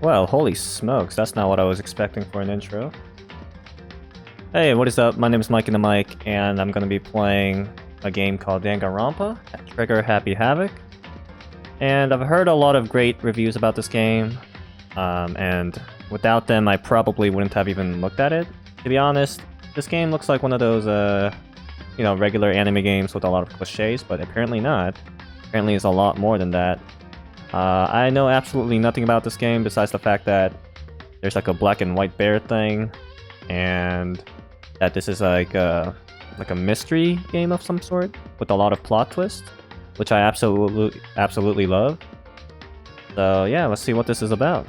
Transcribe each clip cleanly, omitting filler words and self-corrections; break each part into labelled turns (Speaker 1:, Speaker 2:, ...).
Speaker 1: Well, holy smokes, that's not what I was expecting for an intro. Hey, what is up? My name is Mike in the Mic, and I'm gonna be playing a game called Danganronpa Trigger Happy Havoc. And I've heard a lot of great reviews about this game, and without them I probably wouldn't have even looked at it. To be honest, this game looks like one of those, regular anime games with a lot of cliches, but apparently not. Apparently it's a lot more than that. I know absolutely nothing about this game besides the fact that there's like a black and white bear thing, and that this is like a mystery game of some sort with a lot of plot twists, which I absolutely love. So yeah, let's see what this is about.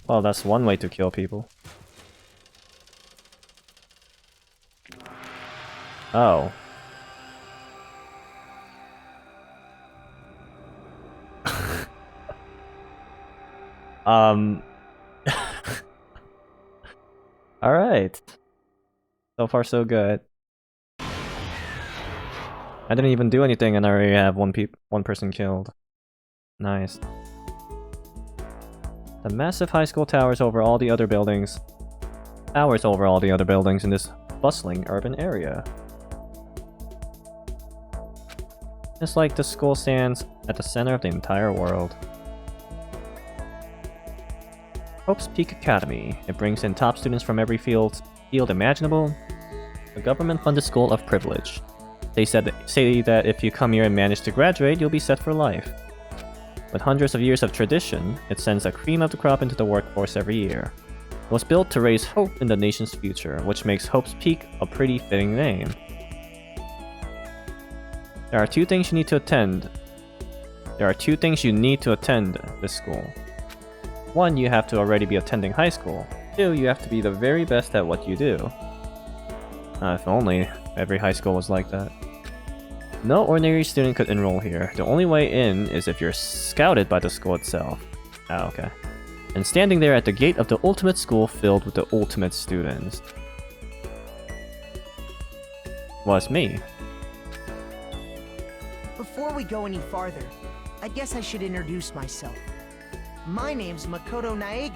Speaker 1: Well, that's one way to kill people. Oh. Alright. So far so good. I didn't even do anything and I already have one person killed. Nice. The massive high school towers over all the other buildings in this bustling urban area. It's like the school stands at the center of the entire world. Hope's Peak Academy. It brings in top students from every field imaginable. A government-funded school of privilege. They say that if you come here and manage to graduate, you'll be set for life. With hundreds of years of tradition, it sends a cream of the crop into the workforce every year. It was built to raise hope in the nation's future, which makes Hope's Peak a pretty fitting name. There are two things you need to attend this school. One, you have to already be attending high school. Two, you have to be the very best at what you do. If only every high school was like that. No ordinary student could enroll here. The only way in is if you're scouted by the school itself. Ah, okay. And standing there at the gate of the ultimate school filled with the ultimate students. Was me.
Speaker 2: Before we go any farther, I guess I should introduce myself. My name's Makoto Naegi.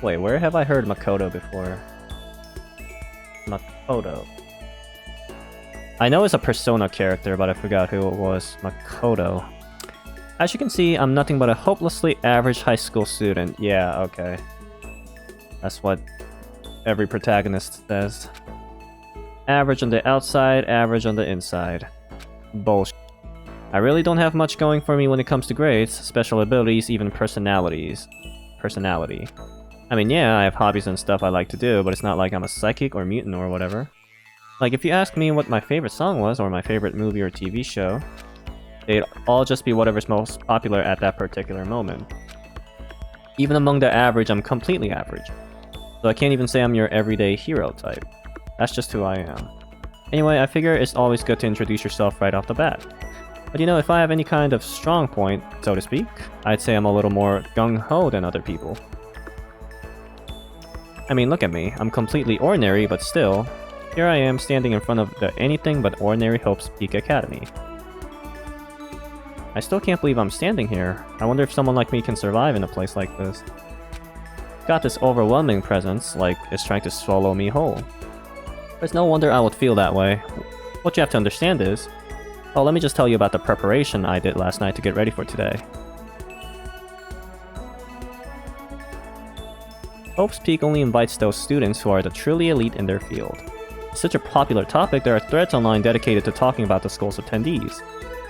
Speaker 1: Wait, where have I heard Makoto before? Makoto. I know it's a Persona character, but I forgot who it was. Makoto. As you can see, I'm nothing but a hopelessly average high school student. Yeah, okay. That's what every protagonist says. Average on the outside, average on the inside. Bullshit. I really don't have much going for me when it comes to grades, special abilities, even personality. I mean, yeah, I have hobbies and stuff I like to do, but it's not like I'm a psychic or mutant or whatever. Like, if you ask me what my favorite song was, or my favorite movie or TV show, they'd all just be whatever's most popular at that particular moment. Even among the average, I'm completely average. So I can't even say I'm your everyday hero type. That's just who I am. Anyway, I figure it's always good to introduce yourself right off the bat. But you know, if I have any kind of strong point, so to speak, I'd say I'm a little more gung-ho than other people. I mean, look at me. I'm completely ordinary, but still, here I am standing in front of the anything but ordinary Hope's Peak Academy. I still can't believe I'm standing here. I wonder if someone like me can survive in a place like this. Got this overwhelming presence, like it's trying to swallow me whole. There's no wonder I would feel that way. What you have to understand is... Well, let me just tell you about the preparation I did last night to get ready for today. Hope's Peak only invites those students who are the truly elite in their field. It's such a popular topic, there are threads online dedicated to talking about the school's attendees.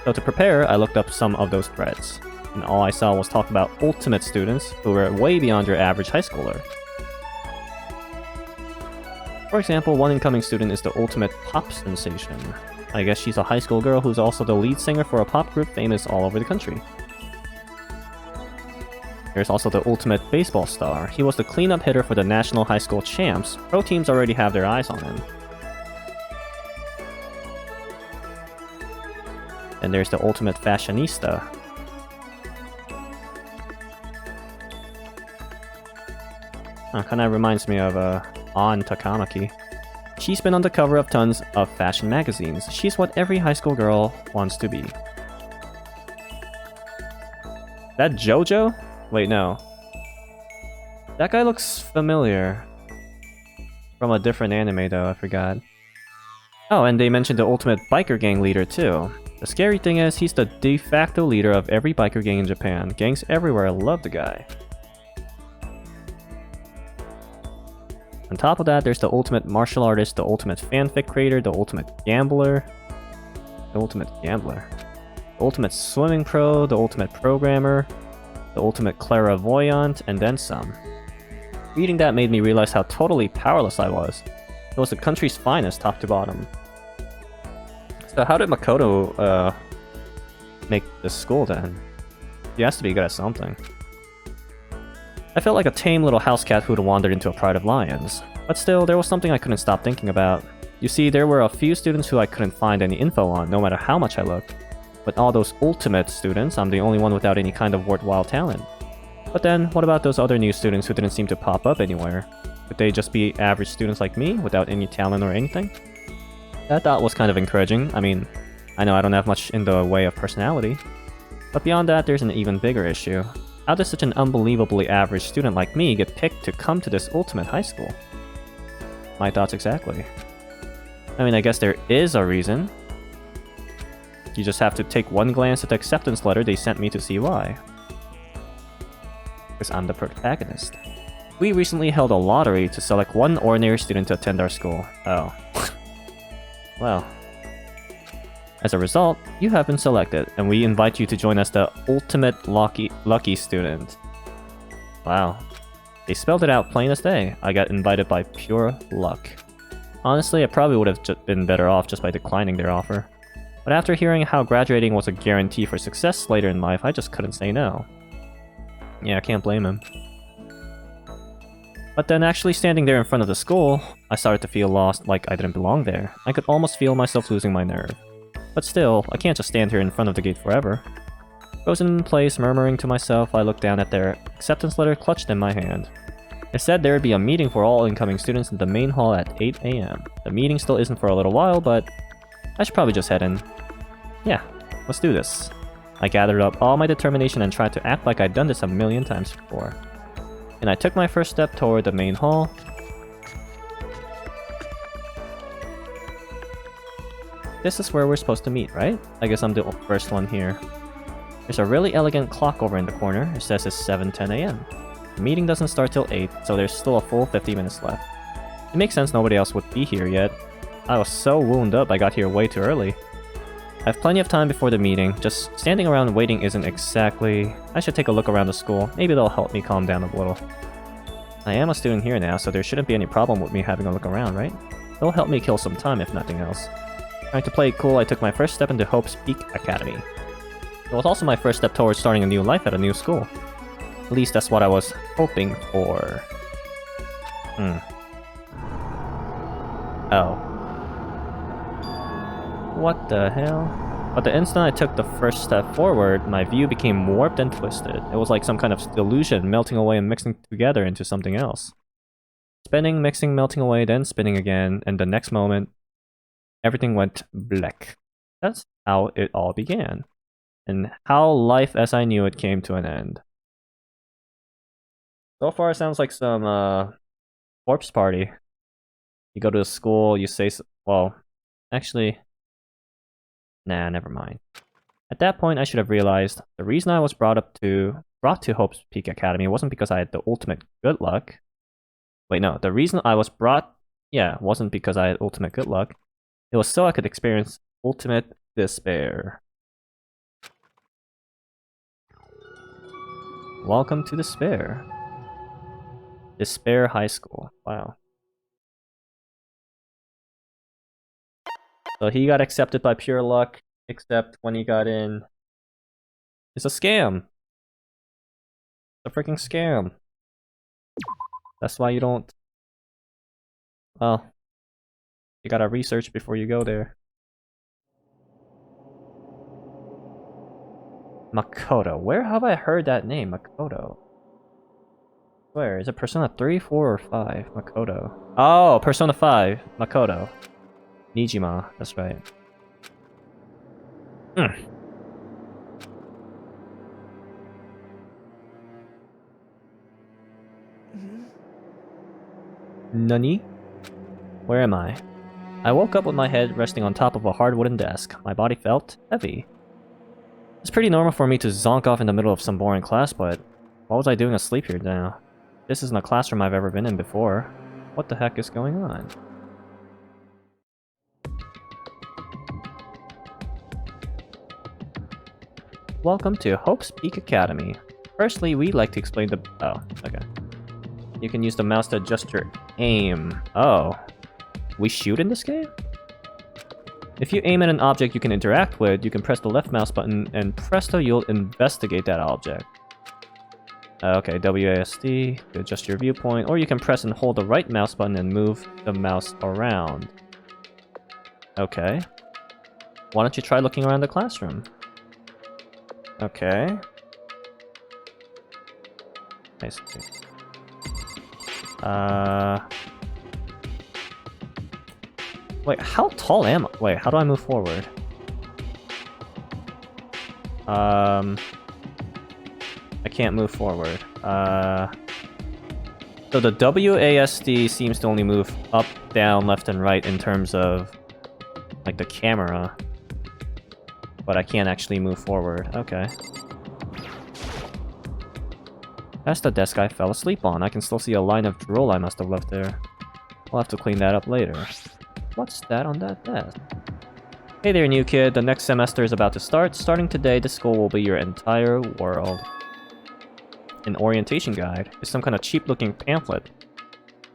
Speaker 1: So to prepare, I looked up some of those threads. And all I saw was talk about ultimate students who were way beyond your average high schooler. For example, one incoming student is the ultimate pop sensation. I guess she's a high school girl who's also the lead singer for a pop group famous all over the country. There's also the ultimate baseball star. He was the cleanup hitter for the national high school champs. Pro teams already have their eyes on him. And there's the ultimate fashionista. Kinda reminds me of An Takamaki. She's been on the cover of tons of fashion magazines. She's what every high school girl wants to be. That JoJo? Wait, no. That guy looks familiar. From a different anime though, I forgot. Oh, and they mentioned the ultimate biker gang leader too. The scary thing is, he's the de facto leader of every biker gang in Japan. Gangs everywhere love the guy. On top of that, there's the ultimate martial artist, the ultimate fanfic creator, the ultimate gambler. The ultimate gambler. The ultimate swimming pro, the ultimate programmer, the ultimate clairvoyant, and then some. Reading that made me realize how totally powerless I was. It was the country's finest, top to bottom. So how did Makoto, make this school then? He has to be good at something. I felt like a tame little house cat who'd wandered into a pride of lions. But still, there was something I couldn't stop thinking about. You see, there were a few students who I couldn't find any info on, no matter how much I looked. But all those ultimate students, I'm the only one without any kind of worthwhile talent. But then, what about those other new students who didn't seem to pop up anywhere? Could they just be average students like me, without any talent or anything? That thought was kind of encouraging. I mean, I know I don't have much in the way of personality. But beyond that, there's an even bigger issue. How does such an unbelievably average student like me get picked to come to this ultimate high school? My thoughts exactly. I mean, I guess there is a reason. You just have to take one glance at the acceptance letter they sent me to see why. Because I'm the protagonist. We recently held a lottery to select one ordinary student to attend our school. Oh. Well. As a result, you have been selected, and we invite you to join us the ultimate lucky student. Wow. They spelled it out plain as day. I got invited by pure luck. Honestly, I probably would have been better off just by declining their offer. But after hearing how graduating was a guarantee for success later in life, I just couldn't say no. Yeah, I can't blame him. But then actually standing there in front of the school, I started to feel lost, like I didn't belong there. I could almost feel myself losing my nerve. But still, I can't just stand here in front of the gate forever. Frozen in place, murmuring to myself, I looked down at their acceptance letter clutched in my hand. It said there would be a meeting for all incoming students in the main hall at 8 AM. The meeting still isn't for a little while, but I should probably just head in. Yeah, let's do this. I gathered up all my determination and tried to act like I'd done this a million times before. And I took my first step toward the main hall. This is where we're supposed to meet, right? I guess I'm the first one here. There's a really elegant clock over in the corner. It says it's 7:10 AM. The meeting doesn't start till 8, so there's still a full 50 minutes left. It makes sense nobody else would be here yet. I was so wound up I got here way too early. I have plenty of time before the meeting. Just standing around waiting isn't exactly... I should take a look around the school. Maybe they'll help me calm down a little. I am a student here now, so there shouldn't be any problem with me having a look around, right? It'll help me kill some time if nothing else. Trying to play it cool, I took my first step into Hope's Peak Academy. It was also my first step towards starting a new life at a new school. At least that's what I was hoping for. Oh. What the hell? But the instant I took the first step forward, my view became warped and twisted. It was like some kind of illusion melting away and mixing together into something else. Spinning, mixing, melting away, then spinning again, and the next moment, everything went black. That's how it all began. and how life as I knew it came to an end. So far, it sounds like some corpse party. You go to a school, you say, well, actually, nah, never mind. At that point, I should have realized the reason I was brought to Hope's Peak Academy wasn't because I had the ultimate good luck. Wait, no, the reason I was brought, wasn't because I had ultimate good luck. It was so I could experience ultimate despair. Welcome to Despair. Despair High School. Wow. So he got accepted by pure luck, except when he got in, it's a scam. It's a freaking scam. That's why you don't... Well, you gotta research before you go there. Makoto. Where have I heard that name? Makoto. Where? Is it Persona 3, 4, or 5? Makoto. Oh, Persona 5. Makoto. Nijima. That's right. Nani? Where am I? I woke up with my head resting on top of a hard wooden desk. My body felt heavy. It's pretty normal for me to zonk off in the middle of some boring class, but what was I doing asleep here now? This isn't a classroom I've ever been in before. What the heck is going on? Welcome to Hope's Peak Academy. Firstly, we'd like to explain the... Oh, okay. You can use the mouse to adjust your aim. Oh. We shoot in this game? If you aim at an object you can interact with, you can press the left mouse button and presto, you'll investigate that object. Okay, WASD to adjust your viewpoint, or you can press and hold the right mouse button and move the mouse around. Okay. Why don't you try looking around the classroom? Okay. I see. Wait, how tall am I? Wait, how do I move forward? I can't move forward. So the WASD seems to only move up, down, left, and right in terms of like the camera. But I can't actually move forward. Okay. That's the desk I fell asleep on. I can still see a line of drool I must have left there. I'll have to clean that up later. What's that on that desk? Hey there, new kid. The next semester is about to start. Starting today, the school will be your entire world. An orientation guide is some kind of cheap-looking pamphlet.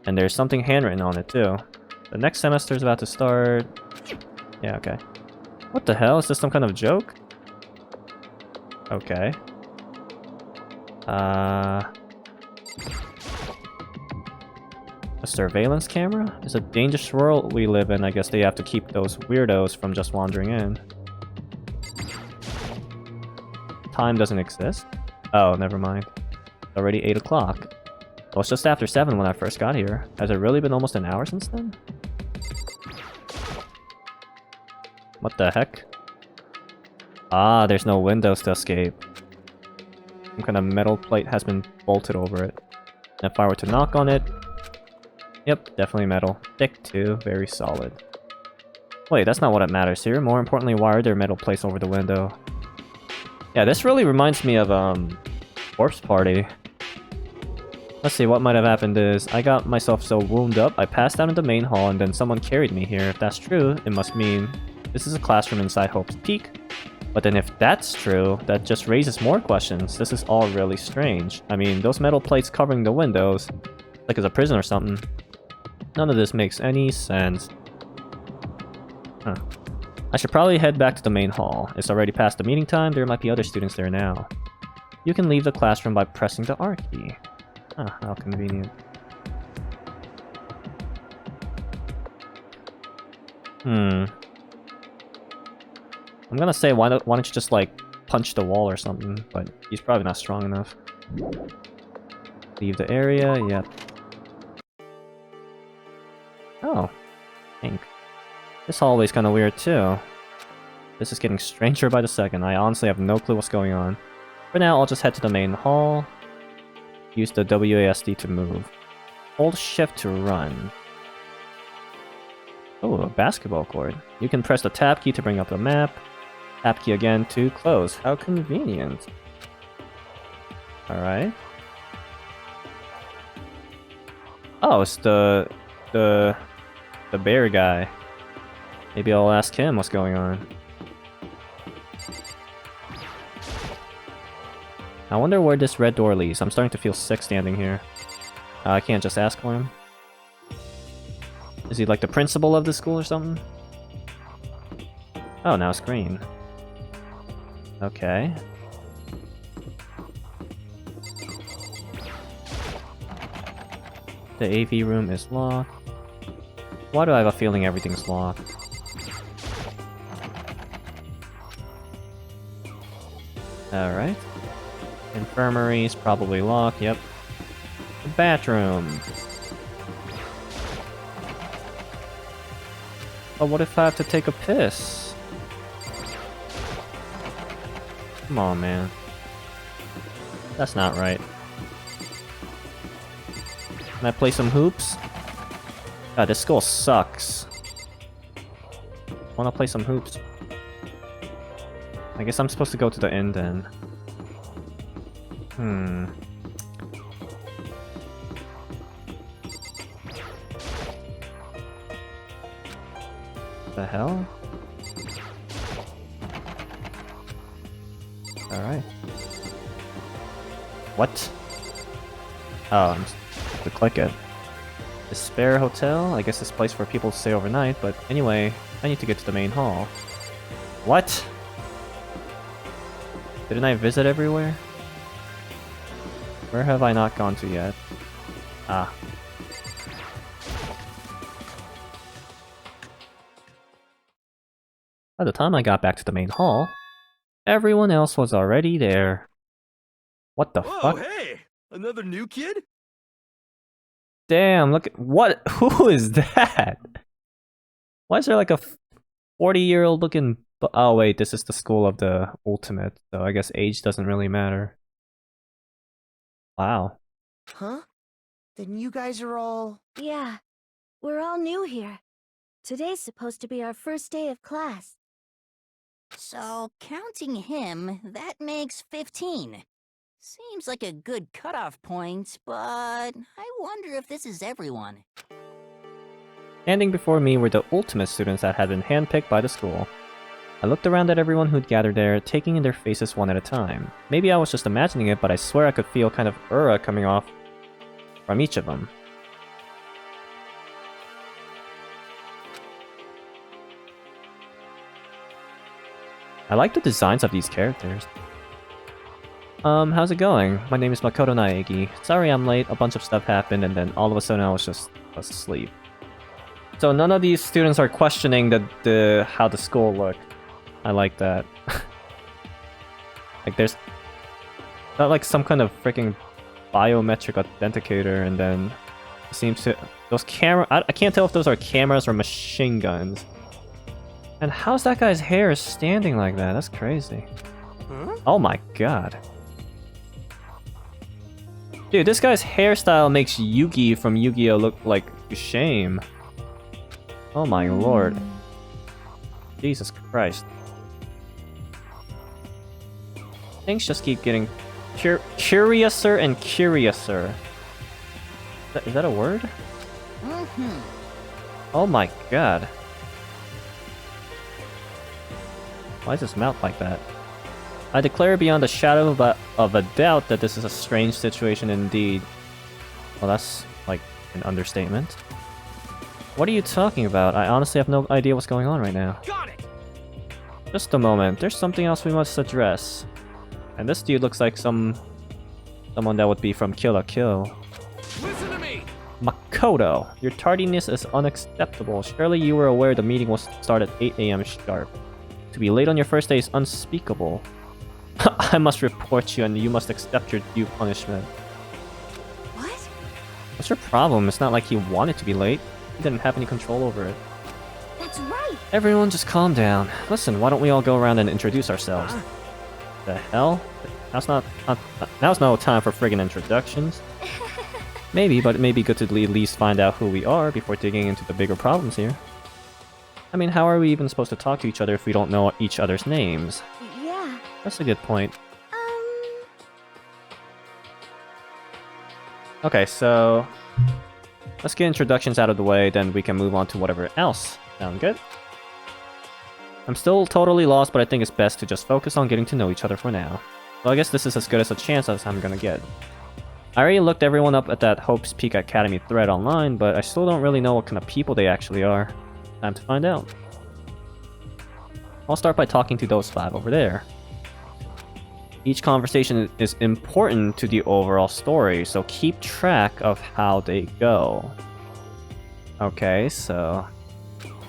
Speaker 1: And there's something handwritten on it, too. The next semester is about to start... Yeah, okay. What the hell? Is this some kind of joke? Okay. A surveillance camera? It's a dangerous world we live in. I guess they have to keep those weirdos from just wandering in. Time doesn't exist? Oh, never mind. It's already 8 o'clock. Well, it's just after 7 when I first got here. Has it really been almost an hour since then? What the heck? Ah, there's no windows to escape. Some kind of metal plate has been bolted over it. And if I were to knock on it... Yep, definitely metal. Thick too, very solid. Wait, that's not what it matters here. More importantly, why are there metal plates over the window? Yeah, this really reminds me of, Corpse Party. Let's see, what might have happened is, I got myself so wound up, I passed out in the main hall and then someone carried me here. If that's true, it must mean this is a classroom inside Hope's Peak. But then if that's true, that just raises more questions. This is all really strange. I mean, those metal plates covering the windows, like it's a prison or something. None of this makes any sense. Huh. I should probably head back to the main hall. It's already past the meeting time, there might be other students there now. You can leave the classroom by pressing the R key. Huh, how convenient. I'm gonna say, why don't you just, like, punch the wall or something, but he's probably not strong enough. Leave the area, yep. Oh, pink. This hallway's kinda weird, too. This is getting stranger by the second. I honestly have no clue what's going on. For now, I'll just head to the main hall. Use the WASD to move. Hold shift to run. Oh, a basketball court. You can press the tab key to bring up the map. Tab key again to close. How convenient. Alright. Oh, it's the bear guy. Maybe I'll ask him what's going on. I wonder where this red door leads. I'm starting to feel sick standing here. I can't just ask for him. Is he like the principal of the school or something? Oh, now it's green. Okay. The AV room is locked. Why do I have a feeling everything's locked? Alright. Infirmary is probably locked, yep. The bathroom. But what if I have to take a piss? Come on, man. That's not right. Can I play some hoops? God, this school sucks. Wanna play some hoops? I guess I'm supposed to go to the end then. The hell? Alright. What? Oh, I'm supposed to click it. Despair Hotel? I guess this place for people to stay overnight, but anyway, I need to get to the main hall. What? Didn't I visit everywhere? Where have I not gone to yet? Ah. By the time I got back to the main hall, everyone else was already there. What the fuck?
Speaker 3: Hey! Another new kid?
Speaker 1: Damn, look at what? Who is that? Why is there like a 40-year-old looking? Oh wait, this is the school of the ultimate, so I guess age doesn't really matter. Wow.
Speaker 2: Huh? Then you guys are all...
Speaker 4: Yeah, we're all new here. Today's supposed to be our first day of class.
Speaker 5: So, counting him, that makes 15. Seems like a good cutoff point, but I wonder if this is everyone.
Speaker 1: Standing before me were the ultimate students that had been handpicked by the school. I looked around at everyone who'd gathered there, taking in their faces one at a time. Maybe I was just imagining it, but I swear I could feel kind of aura coming off from each of them. I like the designs of these characters. How's it going? My name is Makoto Naegi. Sorry I'm late, a bunch of stuff happened, and then all of a sudden I was asleep. So none of these students are questioning how the school looked. I like that. Like there's not like some kind of freaking biometric authenticator, and then it seems to those I can't tell if those are cameras or machine guns. And how's that guy's hair standing like that? That's crazy.
Speaker 3: Huh?
Speaker 1: Oh my god. Dude, this guy's hairstyle makes Yugi from Yu-Gi-Oh! Look like shame. Oh my lord. Jesus Christ. Things just keep getting curiouser and curiouser. Is that a word? Oh my god. Why is his mouth like that? I declare beyond a shadow of a doubt that this is a strange situation indeed. Well, that's like an understatement. What are you talking about? I honestly have no idea what's going on right now.
Speaker 3: Got it!
Speaker 1: Just a moment. There's something else we must address. And this dude looks like someone that would be from Kill la Kill.
Speaker 3: Listen to me!
Speaker 1: Makoto, your tardiness is unacceptable. Surely you were aware the meeting will start at 8 AM sharp. To be late on your first day is unspeakable. I must report you and you must accept your due punishment.
Speaker 4: What?
Speaker 1: What's your problem? It's not like he wanted to be late. He didn't have any control over it.
Speaker 4: That's right.
Speaker 1: Everyone just calm down. Listen, why don't we all go around and introduce ourselves? The hell? Now's no time for friggin' introductions. Maybe, but it may be good to at least find out who we are before digging into the bigger problems here. I mean, how are we even supposed to talk to each other if we don't know each other's names?
Speaker 4: Yeah.
Speaker 1: That's a good point. Okay, so let's get introductions out of the way, then we can move on to whatever else. Sound good? I'm still totally lost, but I think it's best to just focus on getting to know each other for now. So I guess this is as good as a chance as I'm gonna get. I already looked everyone up at that Hope's Peak Academy thread online, but I still don't really know what kind of people they actually are. Time to find out. I'll start by talking to those 5 over there. Each conversation is important to the overall story, so keep track of how they go. Okay, so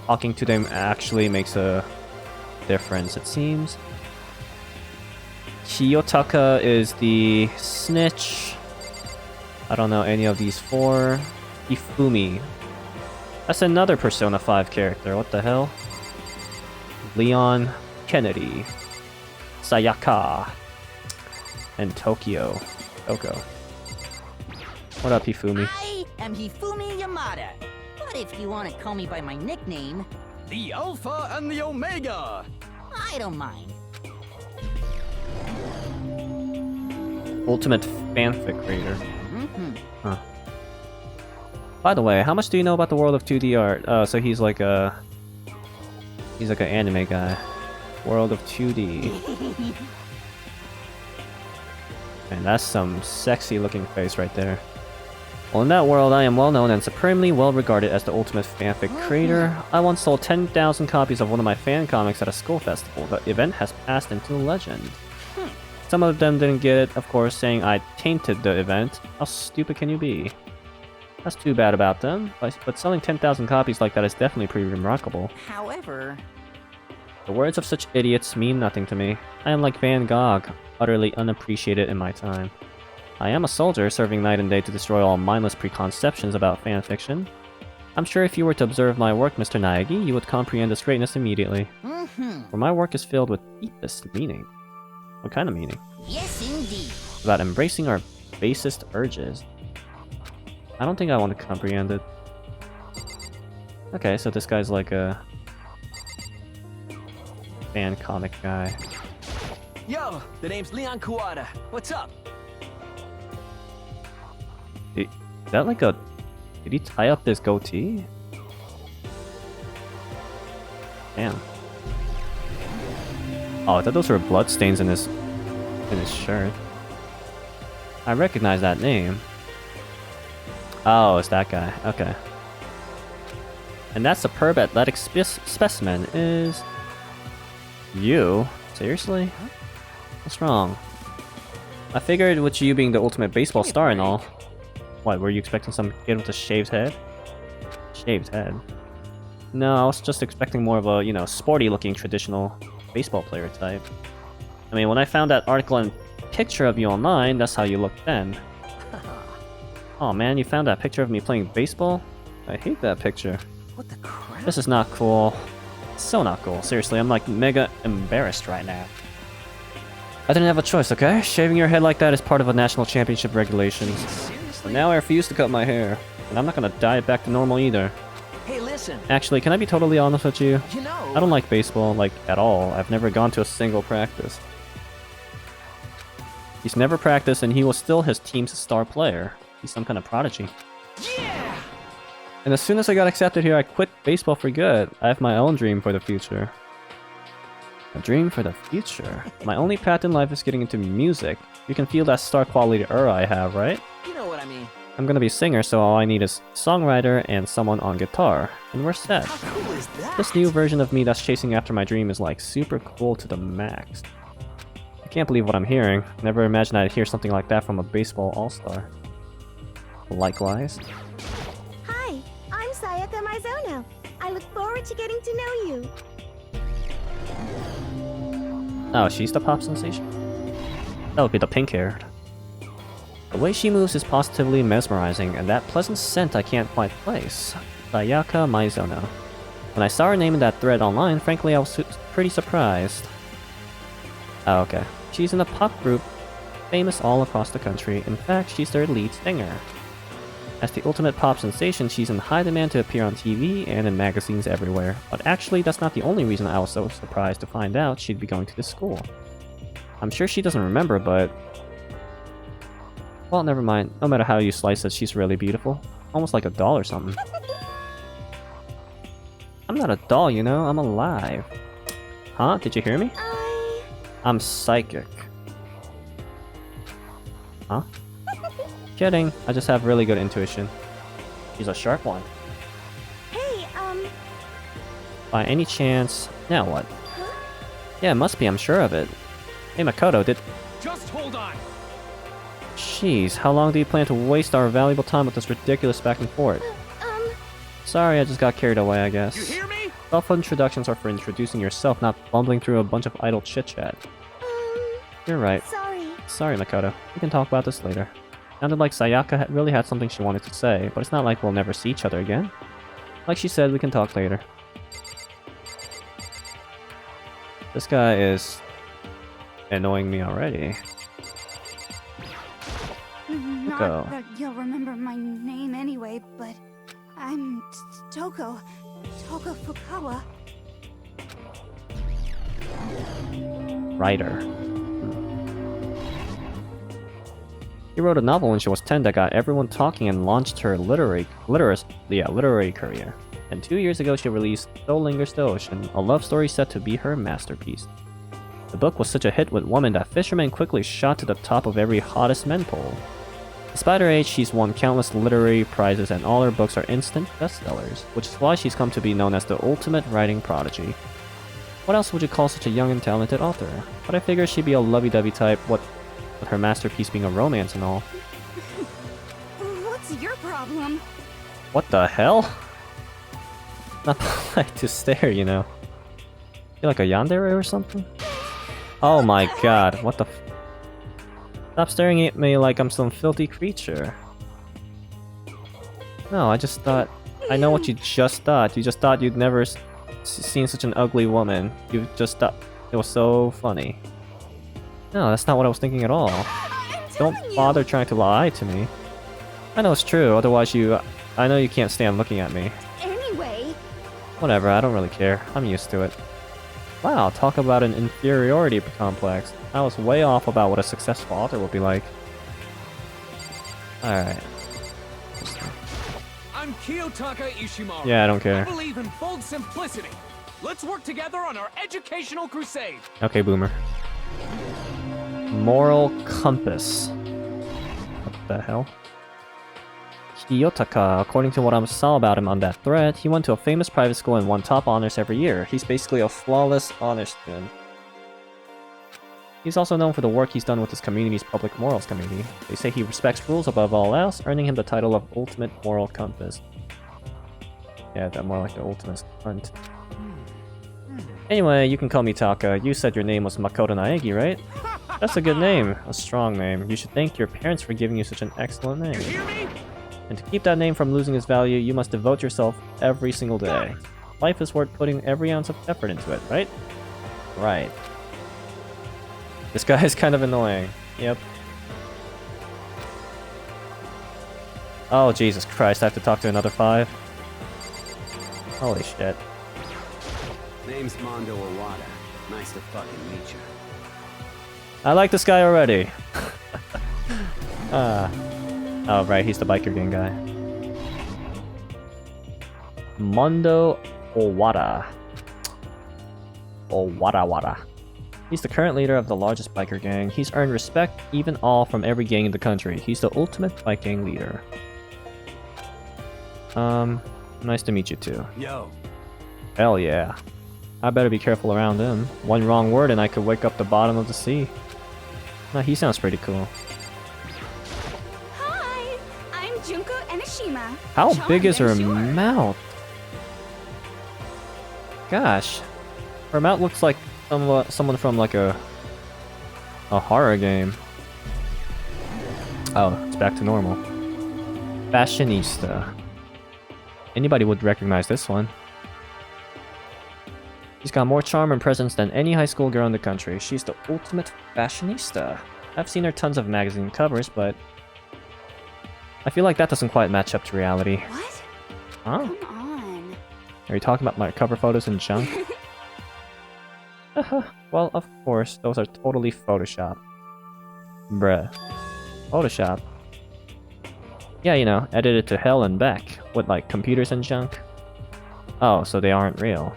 Speaker 1: talking to them actually makes a difference, it seems. Kiyotaka is the snitch. I don't know any of these 4. Ifumi. That's another Persona 5 character, what the hell? Leon Kennedy. Sayaka. And Tokyo. Oko. What up, Hifumi?
Speaker 5: I am Hifumi Yamada. But if you want to call me by my nickname,
Speaker 3: The Alpha and the Omega!
Speaker 5: I don't mind.
Speaker 1: Ultimate fanfic creator.
Speaker 5: Mm-hmm.
Speaker 1: Huh. By the way, how much do you know about the world of 2D art? So he's like an anime guy. World of 2D. And that's some sexy looking face right there. Well, in that world, I am well known and supremely well regarded as the ultimate fanfic creator. I once sold 10,000 copies of one of my fan comics at a school festival. The event has passed into legend. Some of them didn't get it, of course, saying I tainted the event. How stupid can you be? That's too bad about them, but selling 10,000 copies like that is definitely pretty remarkable.
Speaker 5: However,
Speaker 1: The words of such idiots mean nothing to me. I am like Van Gogh, utterly unappreciated in my time. I am a soldier, serving night and day to destroy all mindless preconceptions about fanfiction. I'm sure if you were to observe my work, Mr. Naegi, you would comprehend its greatness immediately. For my work is filled with deepest meaning. What kind of meaning?
Speaker 5: yes indeed.
Speaker 1: About embracing our basest urges. I don't think I want to comprehend it. Okay, so this guy's like a fan comic guy.
Speaker 3: Yo, the name's Leon Kuwata. What's up?
Speaker 1: Is that like a... Did he tie up this goatee? Damn. Oh, I thought those were bloodstains in his shirt. I recognize that name. Oh, it's that guy. Okay. And that superb athletic specimen is... You? Seriously? What's wrong? I figured with you being the ultimate baseball star and all. What, were you expecting some kid with a shaved head? Shaved head? No, I was just expecting more of a, you know, sporty looking traditional baseball player type. I mean, when I found that article and picture of you online, that's how you looked then. Oh man, you found that picture of me playing baseball? I hate that picture.
Speaker 2: What the crap?
Speaker 1: This is not cool. So not cool. Seriously, I'm like mega embarrassed right now. I didn't have a choice, okay? Shaving your head like that is part of a national championship regulations. But now I refuse to cut my hair. And I'm not gonna dye it back to normal either.
Speaker 2: Hey, listen.
Speaker 1: Actually, can I be totally honest with you?
Speaker 2: You know,
Speaker 1: I don't like baseball, like, at all. I've never gone to a single practice. He's never practiced and he was still his team's star player. He's some kind of prodigy.
Speaker 2: Yeah.
Speaker 1: And as soon as I got accepted here, I quit baseball for good. I have my own dream for the future. A dream for the future? My only path in life is getting into music. You can feel that star quality aura I have, right?
Speaker 2: You know what I mean.
Speaker 1: I'm gonna be a singer, so all I need is songwriter and someone on guitar. And we're set.
Speaker 2: How cool is that?
Speaker 1: This new version of me that's chasing after my dream is like super cool to the max. I can't believe what I'm hearing. Never imagined I'd hear something like that from a baseball all-star. Likewise.
Speaker 4: Hi, I'm Sayaka Mizono. I look forward to getting to know you.
Speaker 1: Oh, she's the pop sensation? That would be the pink-haired. The way she moves is positively mesmerizing, and that pleasant scent I can't quite place. Sayaka Mizono. When I saw her name in that thread online, frankly, I was pretty surprised. Oh, okay. She's in a pop group famous all across the country. In fact, she's their lead singer. As the ultimate pop sensation, she's in high demand to appear on TV and in magazines everywhere. But actually, that's not the only reason I was so surprised to find out she'd be going to this school. I'm sure she doesn't remember, but... well, never mind. No matter how you slice it, she's really beautiful. Almost like a doll or something. I'm not a doll, you know? I'm alive. Huh? Did you hear me? I'm psychic. Huh? Kidding. I just have really good intuition. She's a sharp one.
Speaker 4: Hey,
Speaker 1: By any chance... now what? Yeah, it must be. I'm sure of it. Hey, Makoto, did...
Speaker 3: Just hold on.
Speaker 1: Jeez, how long do you plan to waste our valuable time with this ridiculous back and forth? Sorry, I just got carried away, I guess.
Speaker 3: You hear me?
Speaker 1: Self-introductions are for introducing yourself, not bumbling through a bunch of idle chit-chat. You're right.
Speaker 4: sorry.
Speaker 1: Sorry, Makoto. We can talk about this later. Sounded like Sayaka really had something she wanted to say, but it's not like we'll never see each other again. Like she said, we can talk later. This guy is... annoying me already.
Speaker 6: Not
Speaker 1: Go.
Speaker 6: that you'll remember my name anyway, but I'm Toko Fukawa.
Speaker 1: Writer. She wrote a novel when she was 10 that got everyone talking and launched her literary career. And 2 years ago she released So Lingers the Ocean, a love story set to be her masterpiece. The book was such a hit with women that fishermen quickly shot to the top of every hottest men poll. Despite her age, she's won countless literary prizes and all her books are instant bestsellers, which is why she's come to be known as the ultimate writing prodigy. What else would you call such a young and talented author? But I figured she'd be a lovey-dovey type, with her masterpiece being a romance and all.
Speaker 6: What's your problem?
Speaker 1: What the hell? Not polite to stare, you know. You like a yandere or something? Oh my god, what the f- Stop staring at me like I'm some filthy creature. No, I just thought... I know what you just thought. You just thought you'd never seen such an ugly woman. You just thought it was so funny. No, that's not what I was thinking at all. Don't bother trying to lie to me. I know it's true, otherwise I know you can't stand looking at me.
Speaker 6: Anyway,
Speaker 1: Whatever, I don't really care. I'm used to it. Wow, talk about an inferiority complex. I was way off about what a successful author would be like. Alright.
Speaker 3: I'm Kiyotaka Ishimaru.
Speaker 1: Yeah, I don't
Speaker 3: I
Speaker 1: care.
Speaker 3: believe in bold simplicity. Let's work together on our educational crusade.
Speaker 1: Okay, boomer. Moral compass. What the hell? Kiyotaka, according to what I saw about him on that thread, he went to a famous private school and won top honors every year. He's basically a flawless honor student. He's also known for the work he's done with his community's public morals committee. They say he respects rules above all else, earning him the title of Ultimate Moral Compass. Yeah, that more like the ultimate cunt. Anyway, you can call me Taka. You said your name was Makoto Naegi, right? That's a good name. A strong name. You should thank your parents for giving you such an excellent name.
Speaker 3: You hear me?
Speaker 1: And to keep that name from losing its value, you must devote yourself every single day. Life is worth putting every ounce of effort into it, right? Right. This guy is kind of annoying. Yep. Oh, Jesus Christ, I have to talk to another 5? Holy shit.
Speaker 7: Name's Mondo Owada. Nice to fucking meet you.
Speaker 1: I like this guy already. Oh, right, he's the biker gang guy. Mondo Owada. Owada. He's the current leader of the largest biker gang. He's earned respect, even all from every gang in the country. He's the ultimate bike gang leader. Nice to meet you too.
Speaker 3: Yo.
Speaker 1: Hell yeah. I better be careful around him. One wrong word and I could wake up the bottom of the sea. Nah, he sounds pretty cool.
Speaker 6: hi, I'm Junko Enoshima.
Speaker 1: How
Speaker 6: Charmed,
Speaker 1: big is her
Speaker 6: I'm sure.
Speaker 1: mouth? Gosh. Her mouth looks like someone from like a horror game. Oh, it's back to normal. Fashionista. Anybody would recognize this one. She's got more charm and presence than any high school girl in the country. She's the ultimate fashionista. I've seen her tons of magazine covers, but I feel like that doesn't quite match up to reality.
Speaker 6: What?
Speaker 1: Huh?
Speaker 6: Come on.
Speaker 1: Are you talking about my cover photos and junk? Well, of course, those are totally Photoshop. Bruh. Photoshop? Yeah, you know, edited to hell and back. With, like, computers and junk? Oh, so they aren't real.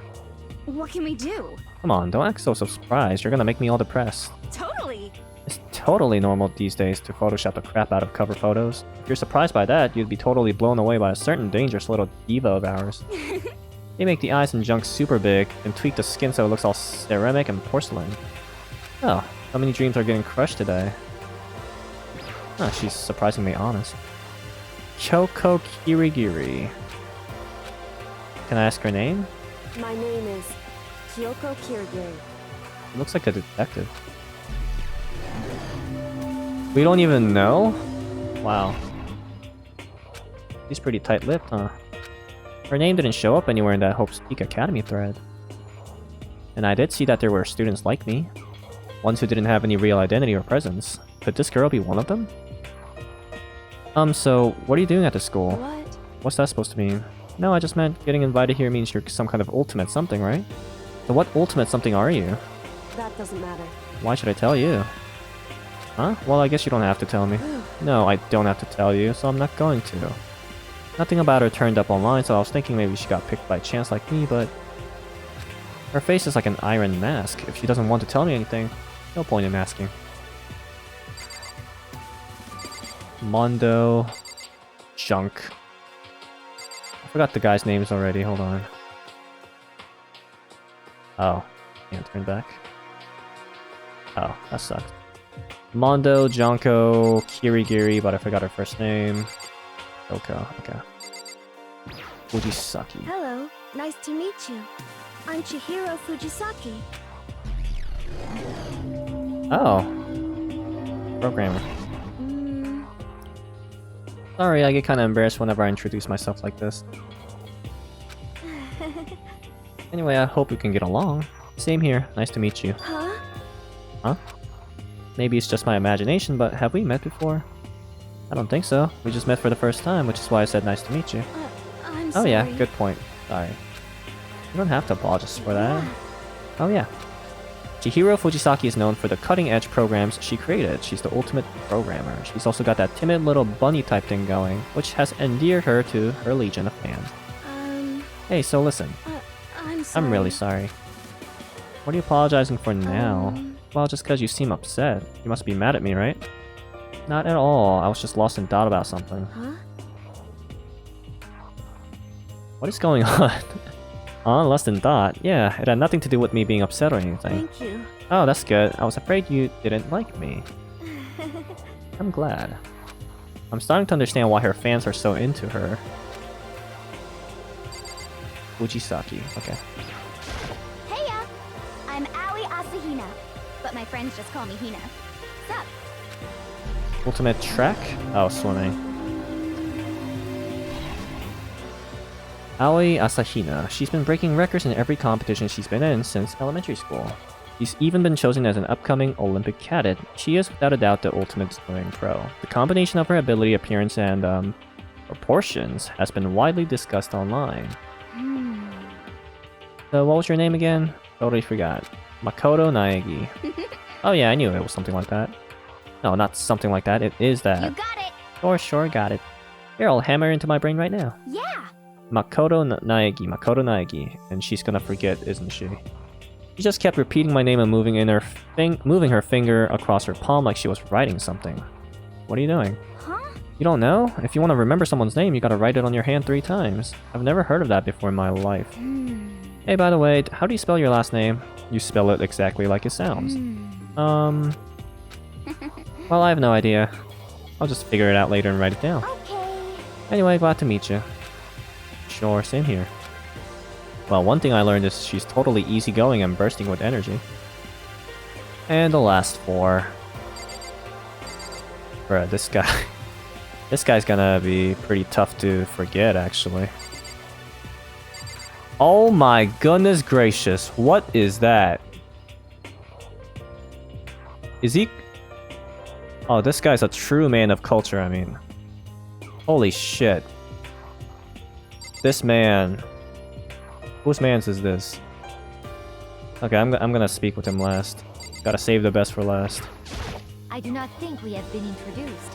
Speaker 6: What can we do?
Speaker 1: Come on, don't act so surprised. You're gonna make me all depressed.
Speaker 6: Totally.
Speaker 1: It's totally normal these days to Photoshop the crap out of cover photos. If you're surprised by that, you'd be totally blown away by a certain dangerous little diva of ours. They make the eyes and junk super big, and tweak the skin so it looks all ceramic and porcelain. Oh, how many dreams are getting crushed today? Oh, she's surprisingly honest. Kyoko Kirigiri. Can I ask her name?
Speaker 4: My name is Kyoko Kirigiri.
Speaker 1: She looks like a detective. We don't even know? Wow. She's pretty tight-lipped, huh? Her name didn't show up anywhere in that Hope's Peak Academy thread. And I did see that there were students like me. Ones who didn't have any real identity or presence. Could this girl be one of them? So, what are you doing at the school?
Speaker 4: What?
Speaker 1: What's that supposed to mean? No, I just meant getting invited here means you're some kind of ultimate something, right? So what ultimate something are you?
Speaker 4: That doesn't matter.
Speaker 1: Why should I tell you? Huh? Well, I guess you don't have to tell me. No, I don't have to tell you, so I'm not going to. Nothing about her turned up online, so I was thinking maybe she got picked by chance like me, but... Her face is like an iron mask. If she doesn't want to tell me anything, no point in asking. Mondo... Junk. I forgot the guy's names already, hold on. Oh, can't turn back. Oh, that sucks. Mondo, Jonko, Kirigiri, but I forgot her first name. Oko, okay. Fujisaki.
Speaker 4: Hello, nice to meet you. I'm Chihiro Fujisaki.
Speaker 1: Oh. Programmer. Sorry, I get kinda embarrassed whenever I introduce myself like this. Anyway, I hope we can get along. Same here, nice to meet you.
Speaker 4: Huh?
Speaker 1: Huh? Maybe it's just my imagination, but have we met before? I don't think so. We just met for the first time, which is why I said nice to meet you.
Speaker 4: I'm
Speaker 1: Oh
Speaker 4: sorry.
Speaker 1: yeah, good point. Sorry. You don't have to apologize for that. Oh yeah. Chihiro Fujisaki is known for the cutting-edge programs she created. She's the ultimate programmer. She's also got that timid little bunny type thing going, which has endeared her to her legion of fans. Hey, so listen.
Speaker 4: I'm sorry.
Speaker 1: I'm really sorry. What are you apologizing for now? Well, just because you seem upset. You must be mad at me, right? Not at all. I was just lost in thought about something.
Speaker 4: Huh?
Speaker 1: What is going on? Lost in thought? Yeah, it had nothing to do with me being upset or anything.
Speaker 4: Thank you.
Speaker 1: Oh, that's good. I was afraid you didn't like me. I'm glad. I'm starting to understand why her fans are so into her. Fujisaki, okay.
Speaker 6: Heya! I'm Aoi Asahina, but my friends just call me Hina. Sup?
Speaker 1: Ultimate track? Oh, swimming. Aoi Asahina. She's been breaking records in every competition she's been in since elementary school. She's even been chosen as an upcoming Olympic cadet. She is without a doubt the ultimate swimming pro. The combination of her ability, appearance, and proportions has been widely discussed online. So what was your name again? Totally forgot. Makoto Naegi. Oh yeah, I knew it was something like that. No, not something like that. It is that.
Speaker 6: You got it!
Speaker 1: Sure, got it. Here, I'll hammer into my brain right now.
Speaker 6: Yeah!
Speaker 1: Makoto Naegi, and she's gonna forget, isn't she? She just kept repeating my name and moving her finger across her palm like she was writing something. What are you doing?
Speaker 6: Huh?
Speaker 1: You don't know? If you want to remember someone's name, you gotta write it on your hand 3 times. I've never heard of that before in my life. Hey, by the way, how do you spell your last name? You spell it exactly like it sounds. Well, I have no idea. I'll just figure it out later and write it down.
Speaker 6: Okay.
Speaker 1: Anyway, glad to meet you. Sure, same here. Well, one thing I learned is she's totally easygoing and bursting with energy. And the last 4. Bruh, this guy... This guy's gonna be pretty tough to forget, actually. Oh my goodness gracious. What is that? Is he... Oh, this guy's a true man of culture, I mean. Holy shit. This man... Whose man's is this? Okay, I'm gonna speak with him last. Gotta save the best for last.
Speaker 4: I do not think we have been introduced.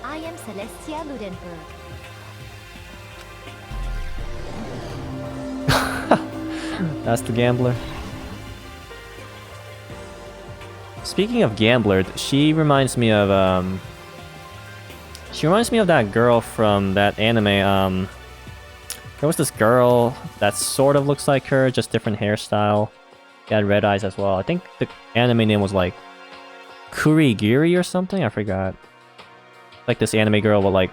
Speaker 4: I am Celestia Ludenberg.
Speaker 1: That's the gambler. Speaking of gambler, she reminds me of that girl from that anime. There was this girl that sort of looks like her, just different hairstyle. She had red eyes as well. I think the anime name was like Kurigiri or something. I forgot. Like this anime girl, but like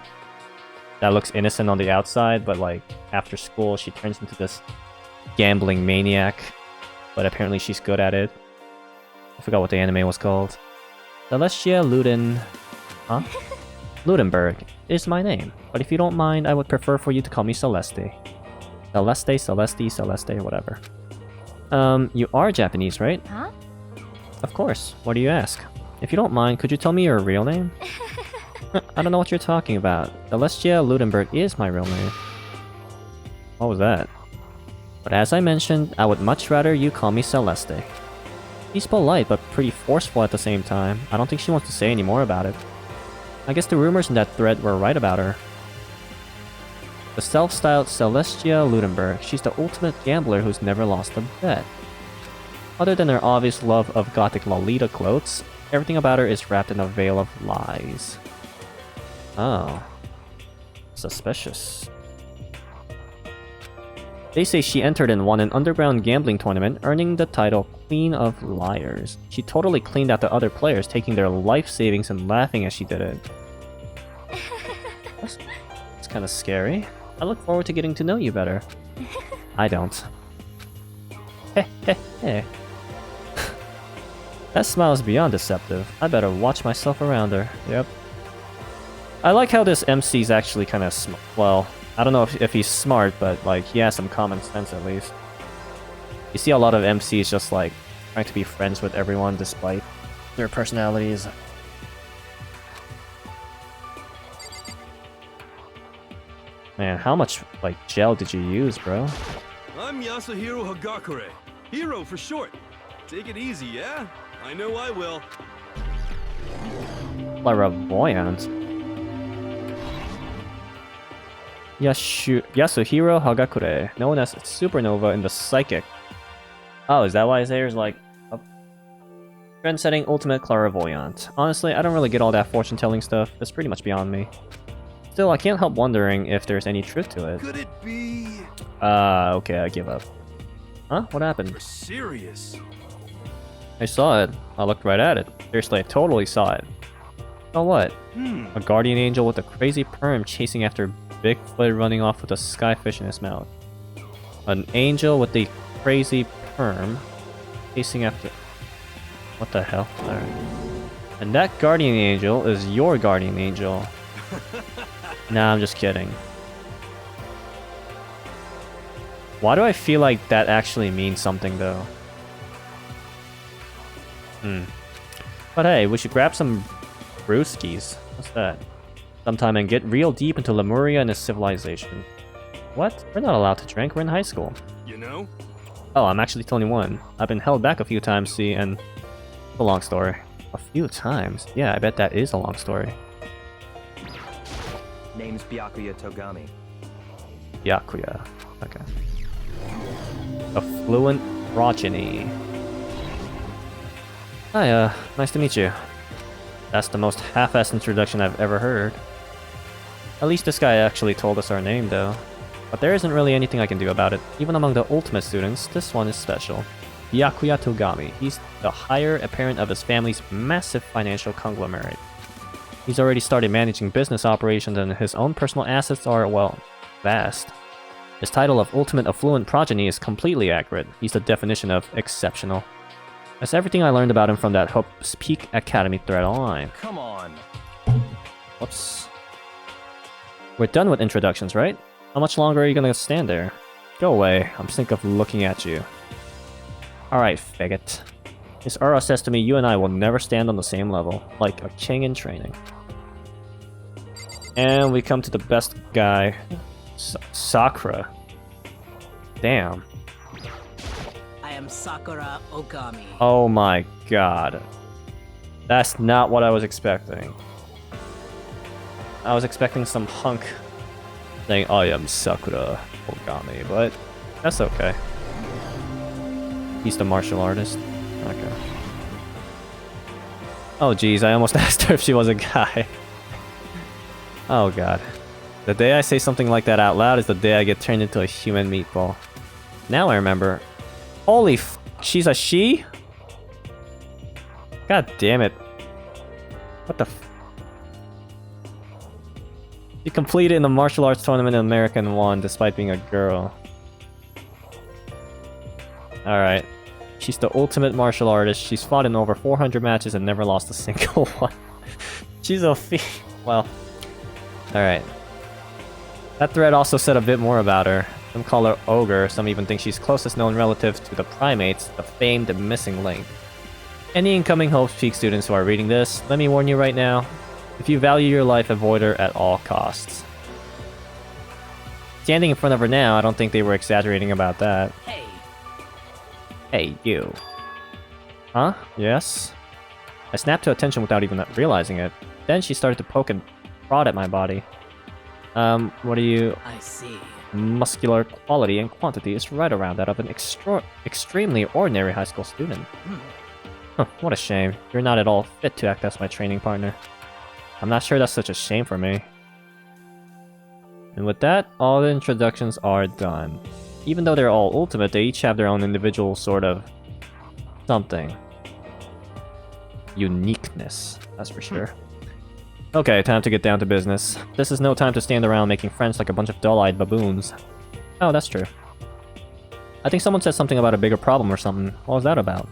Speaker 1: that looks innocent on the outside, but like after school she turns into this gambling maniac. But apparently she's good at it. I forgot what the anime was called. Celestia Ludenberg is my name, but if you don't mind, I would prefer for you to call me Celeste. Celeste, whatever. You are Japanese, right?
Speaker 4: Huh?
Speaker 1: Of course. What do you ask? If you don't mind, could you tell me your real name? I don't know what you're talking about. Celestia Ludenberg is my real name. What was that? But as I mentioned, I would much rather you call me Celeste. She's polite, but pretty forceful at the same time. I don't think she wants to say any more about it. I guess the rumors in that thread were right about her. The self-styled Celestia Ludenberg, she's the ultimate gambler who's never lost a bet. Other than her obvious love of gothic Lolita clothes, everything about her is wrapped in a veil of lies. Oh. Suspicious. They say she entered and won an underground gambling tournament, earning the title Queen of Liars. She totally cleaned out the other players, taking their life savings and laughing as she did it. That's kind of scary. I look forward to getting to know you better. I don't. Heh heh heh. That smile is beyond deceptive. I better watch myself around her. Yep. I like how this MC's actually kind of well, I don't know if he's smart, but like he has some common sense at least. You see a lot of MCs just like trying to be friends with everyone despite their personalities. Man, how much like gel did you use, bro?
Speaker 8: I'm Yasuhiro Hagakure. Hero for short. Take it easy, yeah? I know I will.
Speaker 1: Clairvoyant. Yasuhiro Hagakure, known as Supernova in the Psychic. Oh, is that why his hair is like a trend-setting ultimate clairvoyant? Honestly, I don't really get all that fortune-telling stuff. That's pretty much beyond me. Still, I can't help wondering if there's any truth to it.
Speaker 8: Could it be?
Speaker 1: Okay, I give up. Huh? What happened?
Speaker 8: You're serious?
Speaker 1: I saw it. I looked right at it. Seriously, I totally saw it. Oh, what? A guardian angel with a crazy perm chasing after Bigfoot running off with a skyfish in his mouth. An angel with a crazy perm chasing after... What the hell? Alright. And that guardian angel is your guardian angel. Nah, I'm just kidding. Why do I feel like that actually means something, though? But hey, we should grab some brewskis. What's that? Sometime and get real deep into Lemuria and its civilization. What? We're not allowed to drink, we're in high school.
Speaker 8: You know?
Speaker 1: Oh, I'm actually 21. I've been held back a few times, see, and... It's a long story. A few times? Yeah, I bet that is a long story.
Speaker 9: Name's Byakuya Togami.
Speaker 1: Byakuya. Okay. Affluent progeny. Hi, nice to meet you. That's the most half-assed introduction I've ever heard. At least this guy actually told us our name, though. But there isn't really anything I can do about it. Even among the ultimate students, this one is special. Byakuya Togami. He's the heir apparent of his family's massive financial conglomerate. He's already started managing business operations and his own personal assets are, well, vast. His title of Ultimate Affluent Progeny is completely accurate. He's the definition of exceptional. That's everything I learned about him from that Hope's Peak Academy thread online.
Speaker 9: Come on.
Speaker 1: Whoops. We're done with introductions, right? How much longer are you gonna stand there? Go away. I'm sick of looking at you. Alright, faggot. Miss Ura says to me, you and I will never stand on the same level, like a king in training. And we come to the best guy, Sakura. Damn.
Speaker 10: I am Sakura Okami.
Speaker 1: Oh my god. That's not what I was expecting. I was expecting some hunk saying, I am Sakura Okami, but that's okay. He's the martial artist. Okay. Oh geez, I almost asked her if she was a guy. Oh god. The day I say something like that out loud is the day I get turned into a human meatball. Now I remember. Holy f***, she's a she? God damn it. What the f... She completed in the martial arts tournament in America and won, despite being a girl. Alright. She's the ultimate martial artist. She's fought in over 400 matches and never lost a single one. She's a well. Alright. That thread also said a bit more about her. Some call her Ogre, some even think she's closest known relative to the primates, the famed missing link. Any incoming Hope Peak students who are reading this, let me warn you right now. If you value your life, avoid her at all costs. Standing in front of her now, I don't think they were exaggerating about that.
Speaker 10: Hey.
Speaker 1: Hey, you. Huh? Yes? I snapped to attention without even realizing it. Then she started to poke and prod at my body. What are you...
Speaker 10: I see.
Speaker 1: Muscular quality and quantity is right around that of an extremely ordinary high school student. Huh, what a shame. You're not at all fit to act as my training partner. I'm not sure that's such a shame for me. And with that, all the introductions are done. Even though they're all ultimate, they each have their own individual sort of... something. Uniqueness, that's for sure. Okay, time to get down to business. This is no time to stand around making friends like a bunch of dull-eyed baboons. Oh, that's true. I think someone said something about a bigger problem or something. What was that about?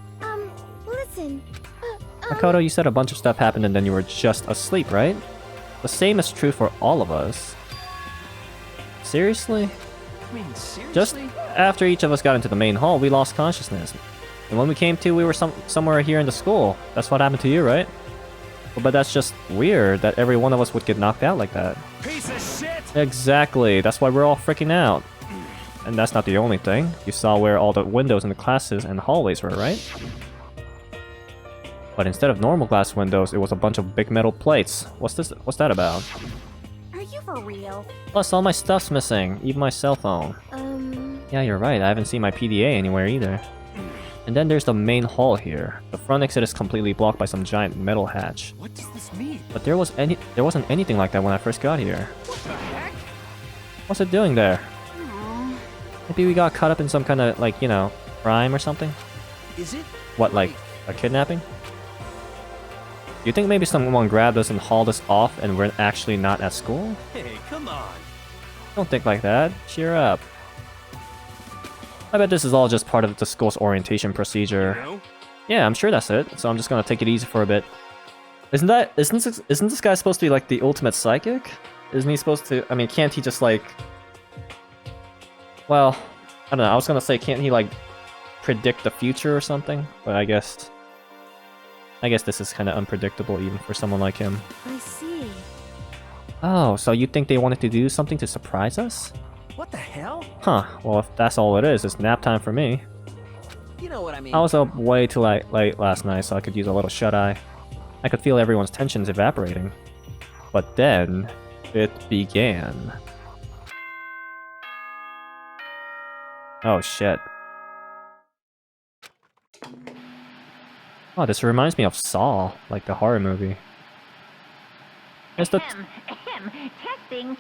Speaker 4: Listen.
Speaker 1: Makoto, you said a bunch of stuff happened and then you were just asleep, right? The same is true for all of us. Seriously?
Speaker 10: I mean, seriously?
Speaker 1: Just after each of us got into the main hall, we lost consciousness. And when we came to, we were somewhere here in the school. That's what happened to you, right? But that's just weird that every one of us would get knocked out like that.
Speaker 8: Piece of shit!
Speaker 1: Exactly, that's why we're all freaking out. And that's not the only thing. You saw where all the windows in the classes and hallways were, right? But instead of normal glass windows, it was a bunch of big metal plates. What's that about?
Speaker 6: Are you for real?
Speaker 1: Plus, all my stuff's missing, even my cell phone. Yeah, you're right, I haven't seen my PDA anywhere either. And then there's the main hall here. The front exit is completely blocked by some giant metal hatch.
Speaker 10: What does this mean?
Speaker 1: But there wasn't anything like that when I first got here.
Speaker 10: What the heck?
Speaker 1: What's it doing there?
Speaker 6: Aw.
Speaker 1: Maybe we got caught up in some kind of, like, you know, crime or something?
Speaker 10: Is it?
Speaker 1: What, like, a kidnapping? Do you think maybe someone grabbed us and hauled us off and we're actually not at school?
Speaker 10: Hey, come on.
Speaker 1: Don't think like that. Cheer up. I bet this is all just part of the school's orientation procedure.
Speaker 8: You know?
Speaker 1: Yeah, I'm sure that's it. So I'm just gonna take it easy for a bit. Isn't this guy supposed to be like the ultimate psychic? Isn't he supposed to? I mean, can't he just like? Well, I don't know. I was gonna say, can't he like predict the future or something? But I guess this is kind of unpredictable even for someone like him.
Speaker 4: I see.
Speaker 1: Oh, so you think they wanted to do something to surprise us?
Speaker 10: What the hell?
Speaker 1: Huh. Well, if that's all it is, it's nap time for me.
Speaker 10: You know what I mean.
Speaker 1: I was up way too late last night, so I could use a little shut-eye. I could feel everyone's tensions evaporating. But then, it began. Oh shit. Oh, this reminds me of Saw, like the horror movie. It's the...
Speaker 11: Testing.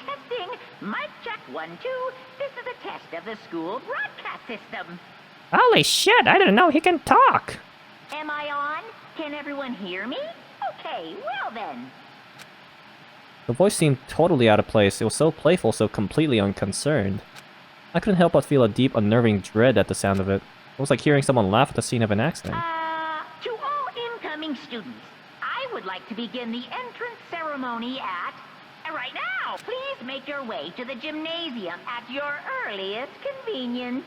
Speaker 11: Mic check 1, 2. This is a test of the school broadcast system.
Speaker 1: Holy shit, I didn't know he can talk!
Speaker 11: Am I on? Can everyone hear me? Okay, well then.
Speaker 1: The voice seemed totally out of place. It was so playful, so completely unconcerned. I couldn't help but feel a deep, unnerving dread at the sound of it. It was like hearing someone laugh at the scene of an accident.
Speaker 11: To all incoming students, I would like to begin the entrance ceremony at right now. Please make your way to the gymnasium at your earliest convenience.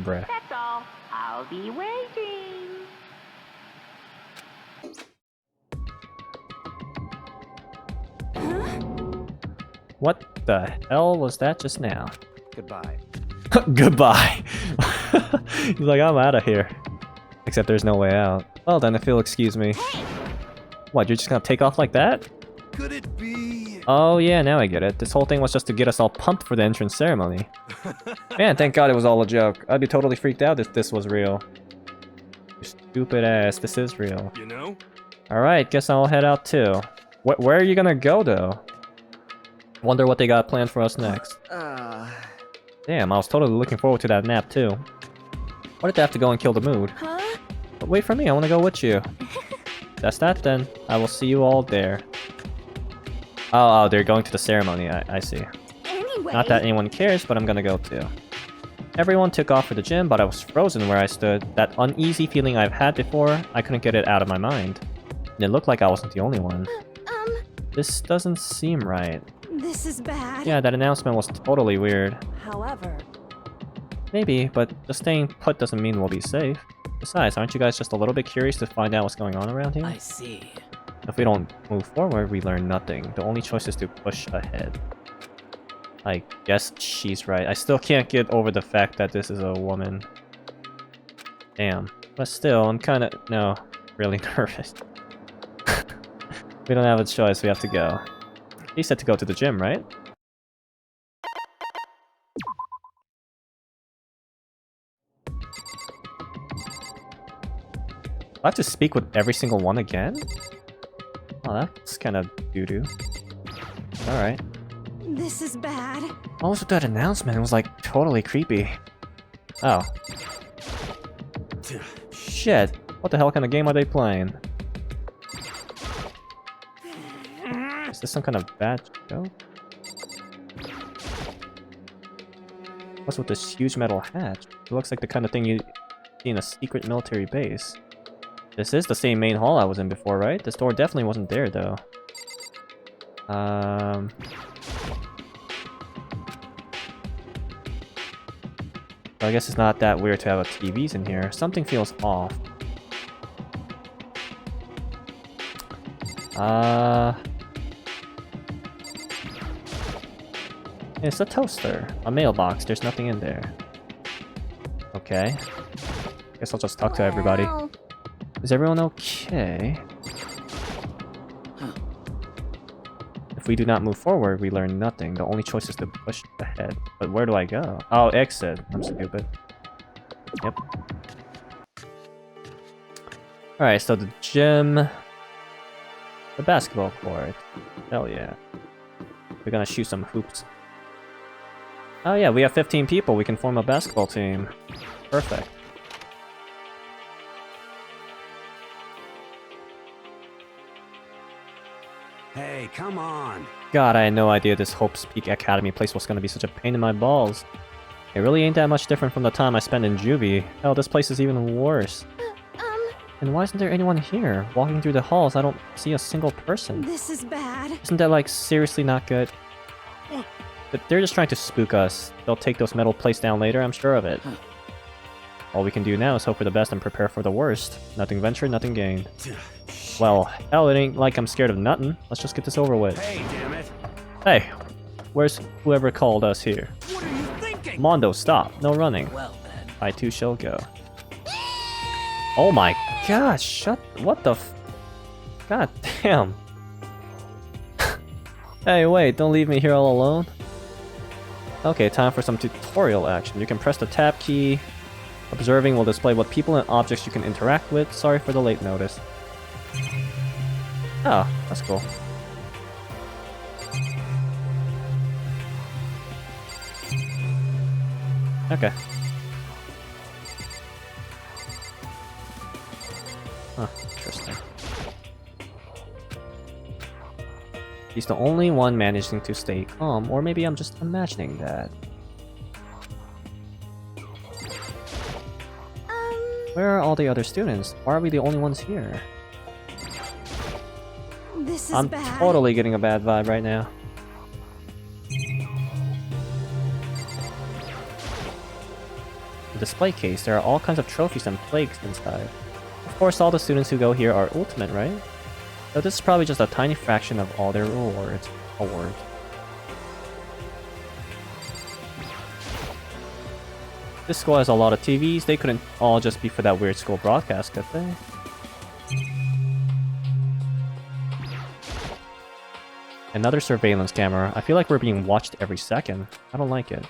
Speaker 1: Bruh.
Speaker 11: That's all. I'll be waiting.
Speaker 1: What the hell was that just now?
Speaker 9: Goodbye.
Speaker 1: Goodbye. He's like, I'm out of here. Except there's no way out. Well then, if you'll excuse me. What, you're just gonna take off like that?
Speaker 8: Could it be?
Speaker 1: Oh yeah, now I get it. This whole thing was just to get us all pumped for the entrance ceremony. Man, thank God it was all a joke. I'd be totally freaked out if this was real. You stupid ass, this is real.
Speaker 8: You know?
Speaker 1: Alright, guess I'll head out too. Where are you gonna go though? Wonder what they got planned for us next. Damn, I was totally looking forward to that nap too. Why did they have to go and kill the mood?
Speaker 4: Huh?
Speaker 1: But wait for me, I wanna go with you. That's that then. I will see you all there. Oh, they're going to the ceremony, I see.
Speaker 4: Anyway.
Speaker 1: Not that anyone cares, but I'm gonna go too. Everyone took off for the gym, but I was frozen where I stood. That uneasy feeling I've had before, I couldn't get it out of my mind. And it looked like I wasn't the only one. This doesn't seem right.
Speaker 6: This is bad.
Speaker 1: Yeah, that announcement was totally weird.
Speaker 4: However,
Speaker 1: Maybe, but just staying put doesn't mean we'll be safe. Besides, aren't you guys just a little bit curious to find out what's going on around here?
Speaker 10: I see.
Speaker 1: If we don't move forward, we learn nothing. The only choice is to push ahead. I guess she's right. I still can't get over the fact that this is a woman. Damn. But still, I'm kinda... no, really nervous. We don't have a choice, we have to go. He said to go to the gym, right? I have to speak with every single one again? Oh, that's kind of doo-doo. Alright.
Speaker 6: This is bad.
Speaker 1: What was with that announcement? It was like totally creepy. Oh. Shit. What the hell kind of game are they playing? Is this some kind of bad joke? What's with this huge metal hatch? It looks like the kind of thing you see in a secret military base. This is the same main hall I was in before, right? This door definitely wasn't there, though. But I guess it's not that weird to have TVs in here. Something feels off. It's a toaster. A mailbox. There's nothing in there. Okay. Guess I'll just talk to everybody. Is everyone okay? If we do not move forward, we learn nothing. The only choice is to push ahead. But where do I go? Oh, exit. I'm stupid. Yep. Alright, so the gym... the basketball court. Hell yeah. We're gonna shoot some hoops. Oh yeah, we have 15 people. We can form a basketball team. Perfect.
Speaker 7: Hey, come on.
Speaker 1: God, I had no idea this Hope's Peak Academy place was gonna be such a pain in my balls. It really ain't that much different from the time I spent in Juvie. Hell, this place is even worse. And why isn't there anyone here? Walking through the halls, I don't see a single person.
Speaker 6: This is bad.
Speaker 1: Isn't that, like, seriously not good? But they're just trying to spook us. They'll take those metal plates down later, I'm sure of it. All we can do now is hope for the best and prepare for the worst. Nothing ventured, nothing gained. Well, hell, it ain't like I'm scared of nothing. Let's just get this over with.
Speaker 7: Hey, damn it.
Speaker 1: Hey, where's whoever called us here?
Speaker 10: What are you thinking?
Speaker 1: Mondo, stop. No running.
Speaker 10: Well then.
Speaker 1: I too shall go. Oh my gosh, shut... what the f... God damn. Hey, wait, don't leave me here all alone. Okay, time for some tutorial action. You can press the tab key. Observing will display what people and objects you can interact with. Sorry for the late notice. Oh, that's cool. Okay. Huh, interesting. He's the only one managing to stay calm, or maybe I'm just imagining that.
Speaker 4: um,
Speaker 1: Where are all the other students? Why are we the only ones here?
Speaker 6: This is
Speaker 1: I'm
Speaker 6: bad.
Speaker 1: totally getting a bad vibe right now. The display case, there are all kinds of trophies and plagues inside. Of course, all the students who go here are ultimate, right? So this is probably just a tiny fraction of all their rewards. This school has a lot of TVs, they couldn't all just be for that weird school broadcast, could they? Another surveillance camera. I feel like we're being watched every second. I don't like it.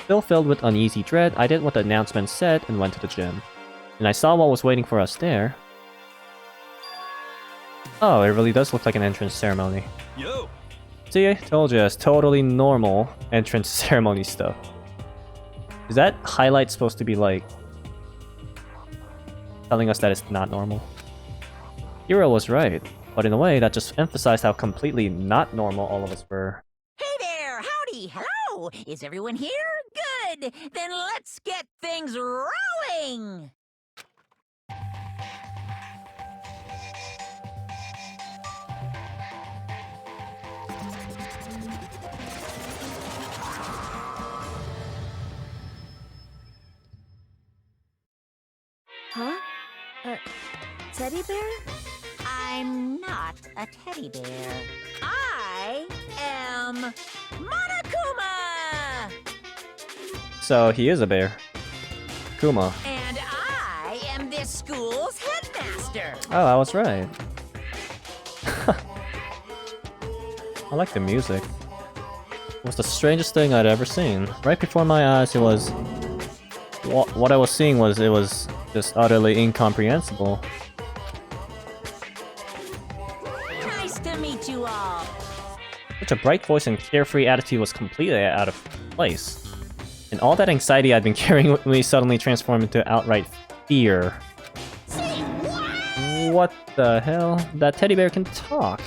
Speaker 1: Still filled with uneasy dread, I did what the announcement said and went to the gym. And I saw what was waiting for us there. Oh, it really does look like an entrance ceremony.
Speaker 8: Yo!
Speaker 1: See, I told you, it's totally normal entrance ceremony stuff. Is that highlight supposed to be like telling us that it's not normal? Hiro was right, but in a way that just emphasized how completely not normal all of us were.
Speaker 11: Hey there! Howdy! Hello! Is everyone here? Good! Then let's get things rolling!
Speaker 4: Huh? Teddy bear?
Speaker 11: I'm not a teddy bear. I am Monokuma!
Speaker 1: So he is a bear. Kuma.
Speaker 11: And I am this school's headmaster.
Speaker 1: Oh, I was right. I like the music. It was the strangest thing I'd ever seen. Right before my eyes, it was... What I was seeing was, it was just utterly incomprehensible.
Speaker 11: Nice to meet you all.
Speaker 1: Such a bright voice and carefree attitude was completely out of place. And all that anxiety I'd been carrying with me suddenly transformed into outright fear.
Speaker 11: Say what?
Speaker 1: What the hell? That teddy bear can talk.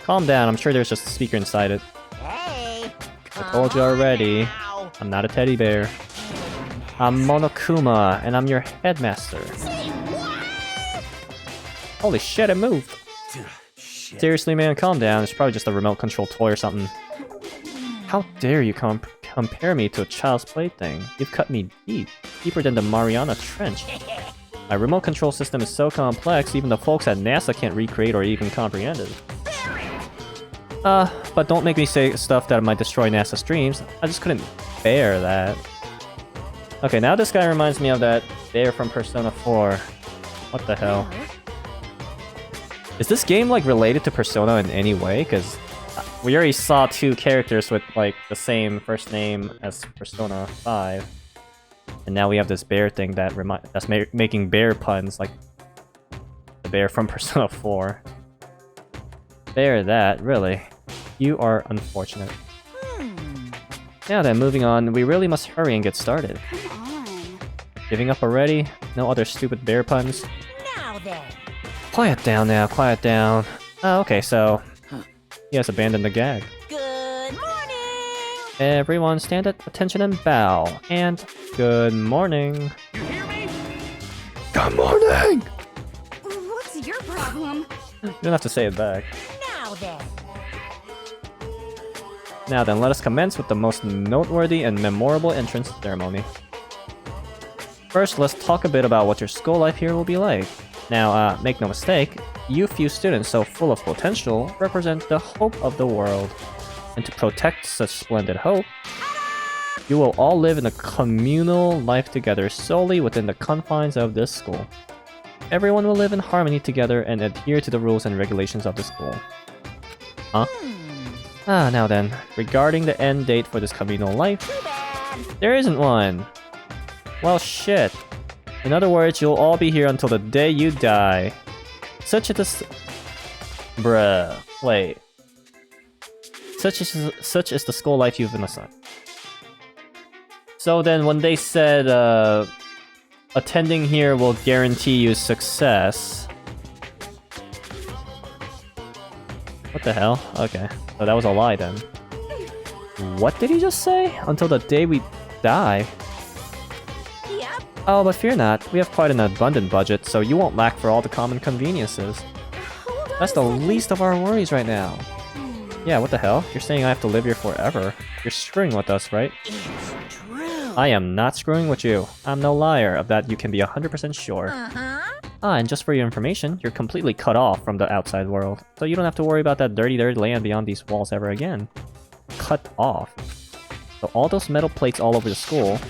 Speaker 1: Calm down, I'm sure there's just a speaker inside it.
Speaker 11: Hey!
Speaker 1: I told you already. I'm not a teddy bear. I'm Monokuma, and I'm your headmaster.
Speaker 11: Say what?
Speaker 1: Holy shit, it moved!
Speaker 8: Shit.
Speaker 1: Seriously, man, calm down. It's probably just a remote control toy or something. How dare you compare me to a child's plaything? You've cut me deep. Deeper than the Mariana Trench. My remote control system is so complex, even the folks at NASA can't recreate or even comprehend it. But don't make me say stuff that might destroy NASA's dreams. I just couldn't bear that. Okay, now this guy reminds me of that bear from Persona 4. What the hell? Is this game, like, related to Persona in any way? Because we already saw two characters with, like, the same first name as Persona 5. And now we have this bear thing that that's making bear puns, like the bear from Persona 4. Bear that, really. You are unfortunate. Now then, moving on, we really must hurry and get started.
Speaker 6: Come on.
Speaker 1: Giving up already? No other stupid bear puns?
Speaker 11: Now then.
Speaker 1: Quiet down now, quiet down. Oh, okay, so... he has abandoned the gag.
Speaker 11: Good morning!
Speaker 1: Everyone stand at attention and bow. And good morning.
Speaker 3: You hear me?
Speaker 1: Good morning!
Speaker 6: What's your problem?
Speaker 1: You don't have to say it back.
Speaker 11: Now then.
Speaker 1: Now then, let us commence with the most noteworthy and memorable entrance ceremony. First, let's talk a bit about what your school life here will be like. Now, make no mistake, you few students so full of potential represent the hope of the world. And to protect such splendid hope, you will all live in a communal life together solely within the confines of this school. Everyone will live in harmony together and adhere to the rules and regulations of the school. Huh? Now then, regarding the end date for this communal life, there isn't one. Well, shit. In other words, you'll all be here until the day you die. Such is the bruh. Wait. Such is the school life you've been assigned. So then, when they said, attending here will guarantee you success. What the hell? Okay. So that was a lie then. What did he just say? Until the day we die?
Speaker 11: Yep,
Speaker 1: Oh, but fear not. We have quite an abundant budget, so you won't lack for all the common conveniences. That's the least of our worries right now. Yeah, what the hell? You're saying I have to live here forever. You're screwing with us, right?
Speaker 5: It's true.
Speaker 1: I am not screwing with you. I'm no liar, of that you can be 100% sure. Ah, and just for your information, you're completely cut off from the outside world, so you don't have to worry about that dirty, dirty land beyond these walls ever again. Cut off. So all those metal plates all over the school,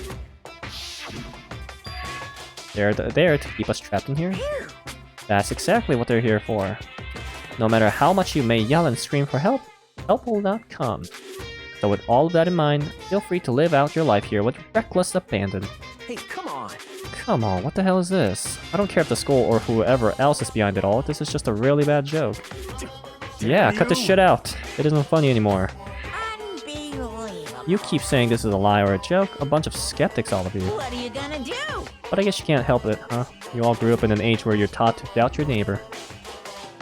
Speaker 1: they're there to keep us trapped in here? That's exactly what they're here for. No matter how much you may yell and scream for help, help will not come. So with all of that in mind, feel free to live out your life here with reckless abandon.
Speaker 10: Hey, come on.
Speaker 1: Come on, what the hell is this? I don't care if the school or whoever else is behind it all, this is just a really bad joke. Yeah, cut this shit out. It isn't funny anymore. You keep saying this is a lie or a joke, a bunch of skeptics, all of you.
Speaker 5: What are you gonna do?
Speaker 1: But I guess you can't help it, huh? You all grew up in an age where you're taught to doubt your neighbor.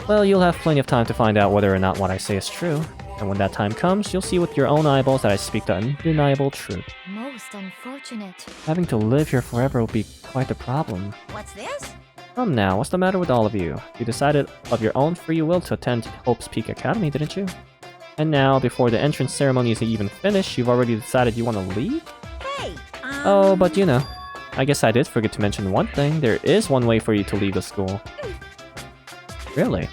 Speaker 1: Well, you'll have plenty of time to find out whether or not what I say is true. And when that time comes, you'll see with your own eyeballs that I speak the undeniable truth.
Speaker 4: Most unfortunate.
Speaker 1: Having to live here forever will be quite the problem.
Speaker 5: What's this?
Speaker 1: Come now, what's the matter with all of you? You decided of your own free will to attend Hope's Peak Academy, didn't you? And now, before the entrance ceremony is even finished, you've already decided you want to leave?
Speaker 5: Hey,
Speaker 1: Oh, but you know, I guess I did forget to mention one thing. There is one way for you to leave the school. Really?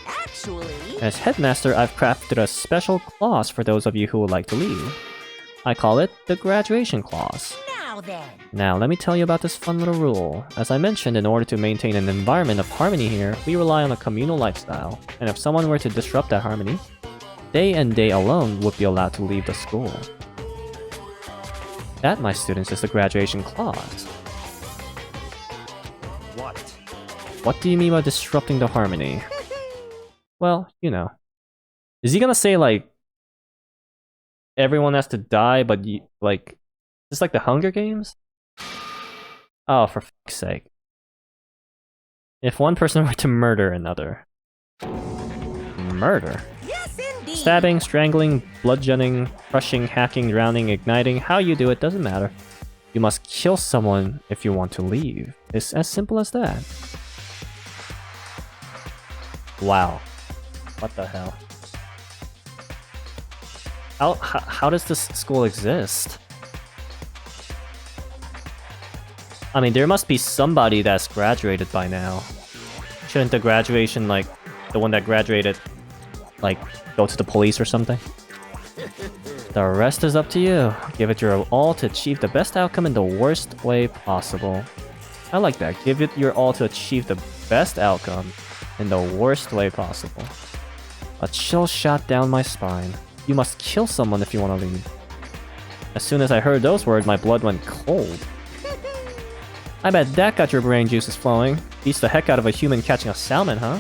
Speaker 5: Actually...
Speaker 1: As headmaster, I've crafted a special clause for those of you who would like to leave. I call it the graduation clause.
Speaker 5: Now then.
Speaker 1: Now, let me tell you about this fun little rule. As I mentioned, in order to maintain an environment of harmony here, we rely on a communal lifestyle. And if someone were to disrupt that harmony, they and they alone would be allowed to leave the school. That, my students, is the graduation clause.
Speaker 10: What?
Speaker 1: What do you mean by disrupting the harmony? Well, you know. Is he gonna say, like, everyone has to die, but you, like, just like the Hunger Games? Oh, for fuck's sake. If one person were to murder another. Murder?
Speaker 5: Yes, indeed.
Speaker 1: Stabbing, strangling, bludgeoning, crushing, hacking, drowning, igniting, how you do it doesn't matter. You must kill someone if you want to leave. It's as simple as that. Wow. What the hell? How does this school exist? I mean, there must be somebody that's graduated by now. Shouldn't the graduation, like, the one that graduated, like, go to the police or something? The rest is up to you. Give it your all to achieve the best outcome in the worst way possible. I like that. Give it your all to achieve the best outcome in the worst way possible. A chill shot down my spine. You must kill someone if you want to leave. As soon as I heard those words, my blood went cold. I bet that got your brain juices flowing. Beats the heck out of a human catching a salmon, huh?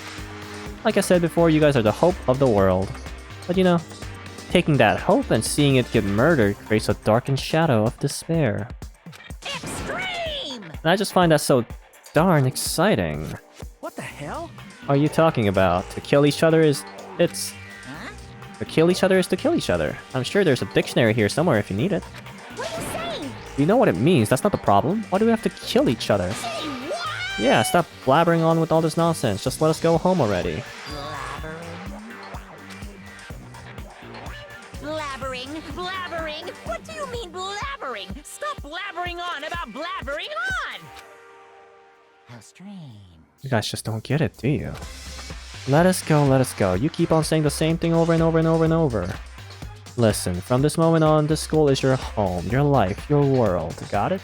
Speaker 1: Like I said before, you guys are the hope of the world. But you know, taking that hope and seeing it get murdered creates a darkened shadow of despair.
Speaker 5: Extreme!
Speaker 1: And I just find that so darn exciting.
Speaker 10: What the hell?
Speaker 1: Are you talking about? To kill each other is... it's...
Speaker 5: Huh?
Speaker 1: To kill each other is to kill each other. I'm sure there's a dictionary here somewhere if you need it.
Speaker 5: What are you saying?
Speaker 1: You know what it means, that's not the problem. Why do we have to kill each other?
Speaker 5: Say what?
Speaker 1: Yeah, stop blabbering on with all this nonsense. Just let us go home already.
Speaker 5: Blabbering? Blabbering? What do you mean blabbering?
Speaker 3: Stop blabbering on about blabbering on!
Speaker 5: How strange.
Speaker 1: You guys just don't get it, do you? Let us go, let us go. You keep on saying the same thing over and over and over and over. Listen, from this moment on, this school is your home, your life, your world. Got it?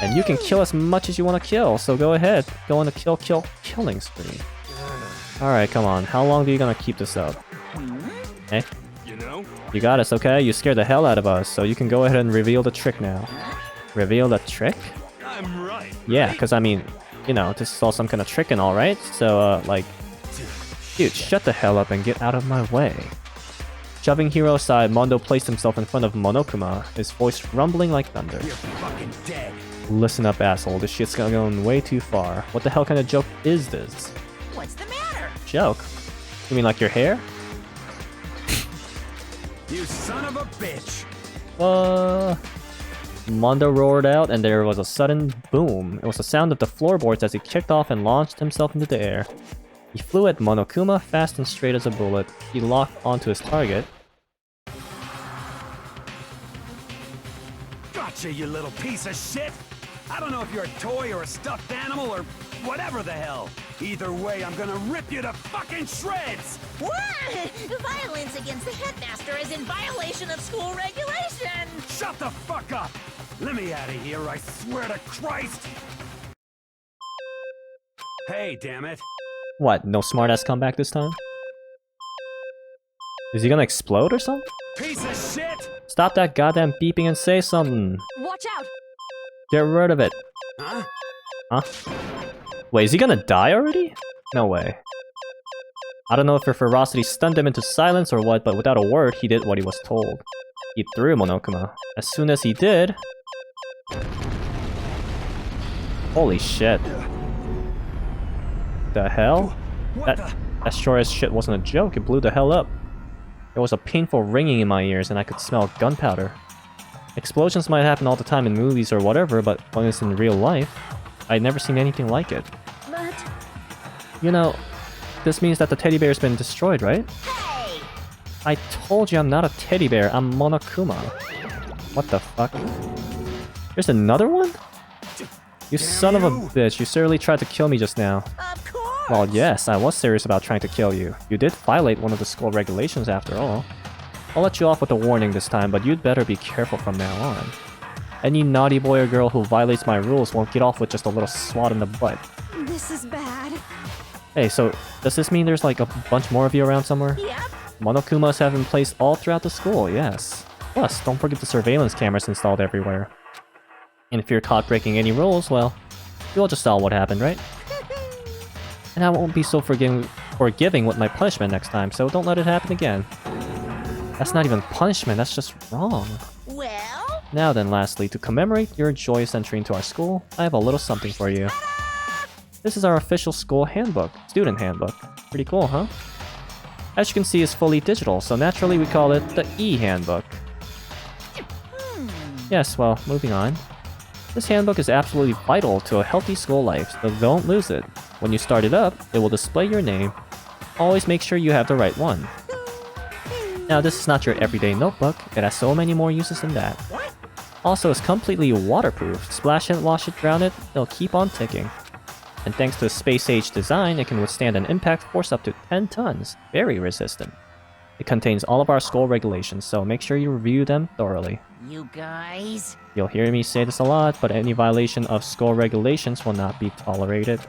Speaker 1: And you can kill as much as you want to kill, so go ahead. Go on a killing spree. Alright, come on. How long are you gonna keep this up? Eh?
Speaker 8: You know?
Speaker 1: You got us, okay? You scared the hell out of us, so you can go ahead and reveal the trick now. Reveal the trick?
Speaker 8: I'm right.
Speaker 1: Yeah, because I mean, you know, this is all some kind of trick and all, right? So, like... Dude, shut the hell up and get out of my way. Shoving Hiro aside, Mondo placed himself in front of Monokuma, his voice rumbling like thunder.
Speaker 10: You're fucking dead.
Speaker 1: Listen up, asshole. This shit's going way too far. What the hell kind of joke is this?
Speaker 5: What's the matter?
Speaker 1: Joke? You mean like your hair?
Speaker 10: You son of a bitch.
Speaker 1: Mondo roared out, and there was a sudden boom. It was the sound of the floorboards as he kicked off and launched himself into the air. He flew at Monokuma, fast and straight as a bullet. He locked onto his target.
Speaker 10: Gotcha, you little piece of shit! I don't know if you're a toy or a stuffed animal or whatever the hell. Either way, I'm gonna rip you to fucking shreds!
Speaker 5: What? Violence against the headmaster is in violation of school regulation!
Speaker 10: Shut the fuck up! Let me out of here, I swear to Christ! Hey, damn it.
Speaker 1: What, no smartass comeback this time? Is he gonna explode or something?
Speaker 10: Piece of shit!
Speaker 1: Stop that goddamn beeping and say something!
Speaker 6: Watch out!
Speaker 1: Get rid of it!
Speaker 10: Huh?
Speaker 1: Huh? Wait, is he gonna die already? No way. I don't know if her ferocity stunned him into silence or what, but without a word, he did what he was told. He threw Monokuma. As soon as he did... Holy shit. The hell? That sure as shit wasn't a joke, it blew the hell up. There was a painful ringing in my ears and I could smell gunpowder. Explosions might happen all the time in movies or whatever, but when it's in real life, I'd never seen anything like it.
Speaker 4: But...
Speaker 1: You know, this means that the teddy bear's been destroyed, right?
Speaker 5: Hey!
Speaker 1: I told you I'm not a teddy bear, I'm Monokuma. What the fuck? There's another one? You son of a bitch, you certainly tried to kill me just now.
Speaker 5: Of course!
Speaker 1: Well, yes, I was serious about trying to kill you. You did violate one of the school regulations after all. I'll let you off with a warning this time, but you'd better be careful from now on. Any naughty boy or girl who violates my rules won't get off with just a little swat in the butt.
Speaker 6: This is bad.
Speaker 1: Hey, so does this mean there's like a bunch more of you around somewhere?
Speaker 5: Yep.
Speaker 1: Monokumas have been placed all throughout the school, yes. Plus, don't forget the surveillance cameras installed everywhere. And if you're caught breaking any rules, well, you'll just saw what happened, right? And I won't be so forgiving with my punishment next time, so don't let it happen again. That's not even punishment, that's just wrong.
Speaker 5: Well?
Speaker 1: Now then, lastly, to commemorate your joyous entry into our school, I have a little something for you. This is our official school handbook, student handbook. Pretty cool, huh? As you can see, it's fully digital, so naturally we call it the e-handbook. Yes, well, moving on. This handbook is absolutely vital to a healthy school life, so don't lose it. When you start it up, it will display your name. Always make sure you have the right one. Now, this is not your everyday notebook, it has so many more uses than that. Also, it's completely waterproof. Splash it, wash it, drown it, it'll keep on ticking. And thanks to its space-age design, it can withstand an impact force up to 10 tons. Very resistant. It contains all of our school regulations, so make sure you review them thoroughly.
Speaker 5: You guys?
Speaker 1: You'll hear me say this a lot, but any violation of school regulations will not be tolerated.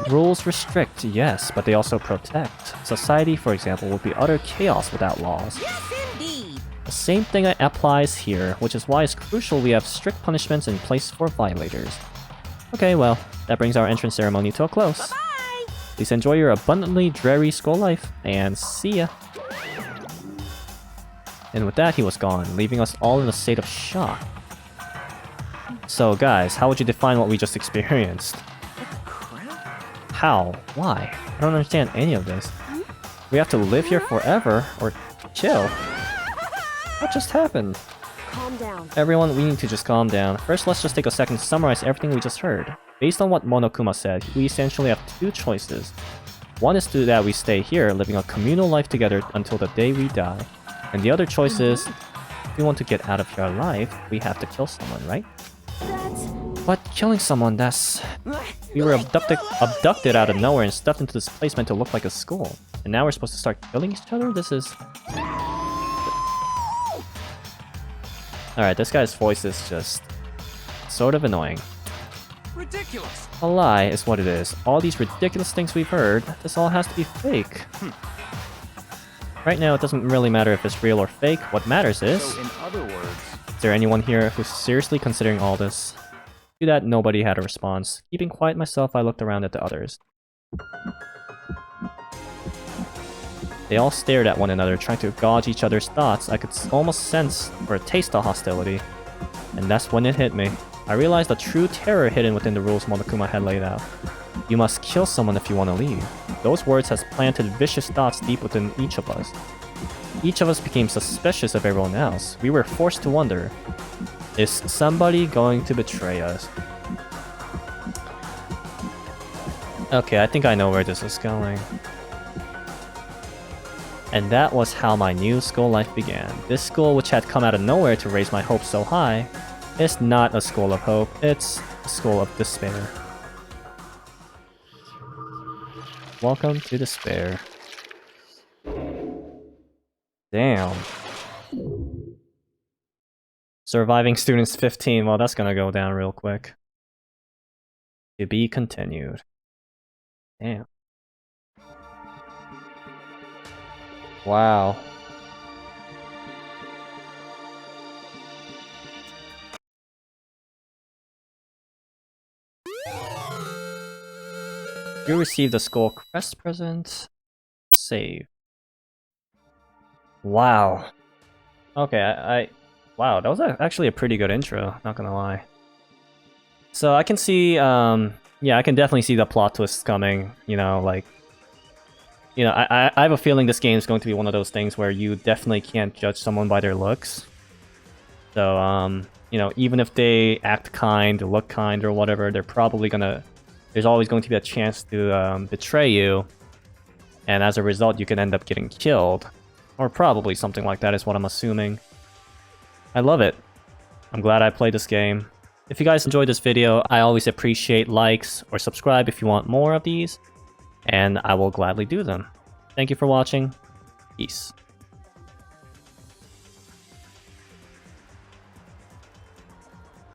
Speaker 1: Rules restrict, yes, but they also protect. Society, for example, would be utter chaos without laws.
Speaker 5: Yes, indeed!
Speaker 1: The same thing applies here, which is why it's crucial we have strict punishments in place for violators. Okay, well, that brings our entrance ceremony to a close.
Speaker 5: Bye-bye!
Speaker 1: Please enjoy your abundantly dreary school life, and see ya! And with that, he was gone, leaving us all in a state of shock. So guys, how would you define what we just experienced? How? Why? I don't understand any of this. We have to live here forever, or chill? What just happened?
Speaker 4: Calm down.
Speaker 1: Everyone, we need to just calm down. First, let's just take a second to summarize everything we just heard. Based on what Monokuma said, we essentially have two choices. One is that we stay here, living a communal life together until the day we die. And the other choice is, if we want to get out of your life, we have to kill someone, right? But killing someone, that's... We were abducted out of nowhere and stuffed into this place meant to look like a school. And now we're supposed to start killing each other? This is... Alright, this guy's voice is just... sort of annoying.
Speaker 3: Ridiculous!
Speaker 1: A lie is what it is. All these ridiculous things we've heard, this all has to be fake. Right now, it doesn't really matter if it's real or fake. What matters is...
Speaker 3: So in other words...
Speaker 1: Is there anyone here who's seriously considering all this? To that, nobody had a response. Keeping quiet myself, I looked around at the others. They all stared at one another, trying to gauge each other's thoughts. I could almost sense or taste the hostility. And that's when it hit me. I realized the true terror hidden within the rules Monokuma had laid out. You must kill someone if you want to leave. Those words has planted vicious thoughts deep within each of us. Each of us became suspicious of everyone else. We were forced to wonder, Is somebody going to betray us? Okay, I think I know where this is going. And that was how my new school life began. This school, which had come out of nowhere to raise my hopes so high, is not a school of hope, it's a school of despair. Welcome to despair. Damn. Surviving students 15, well that's gonna go down real quick. To be continued. Damn. Wow. You received a school crest present. Save. Wow. Okay, wow, that was actually a pretty good intro, not gonna lie. So I can see, yeah, I can definitely see the plot twists coming, you know, like... You know, I have a feeling this game is going to be one of those things where you definitely can't judge someone by their looks. So, you know, even if they act kind, look kind, or whatever, they're probably gonna... There's always going to be a chance to betray you, and as a result, you can end up getting killed. Or probably something like that is what I'm assuming. I love it. I'm glad I played this game. If you guys enjoyed this video, I always appreciate likes or subscribe if you want more of these, and I will gladly do them. Thank you for watching. Peace.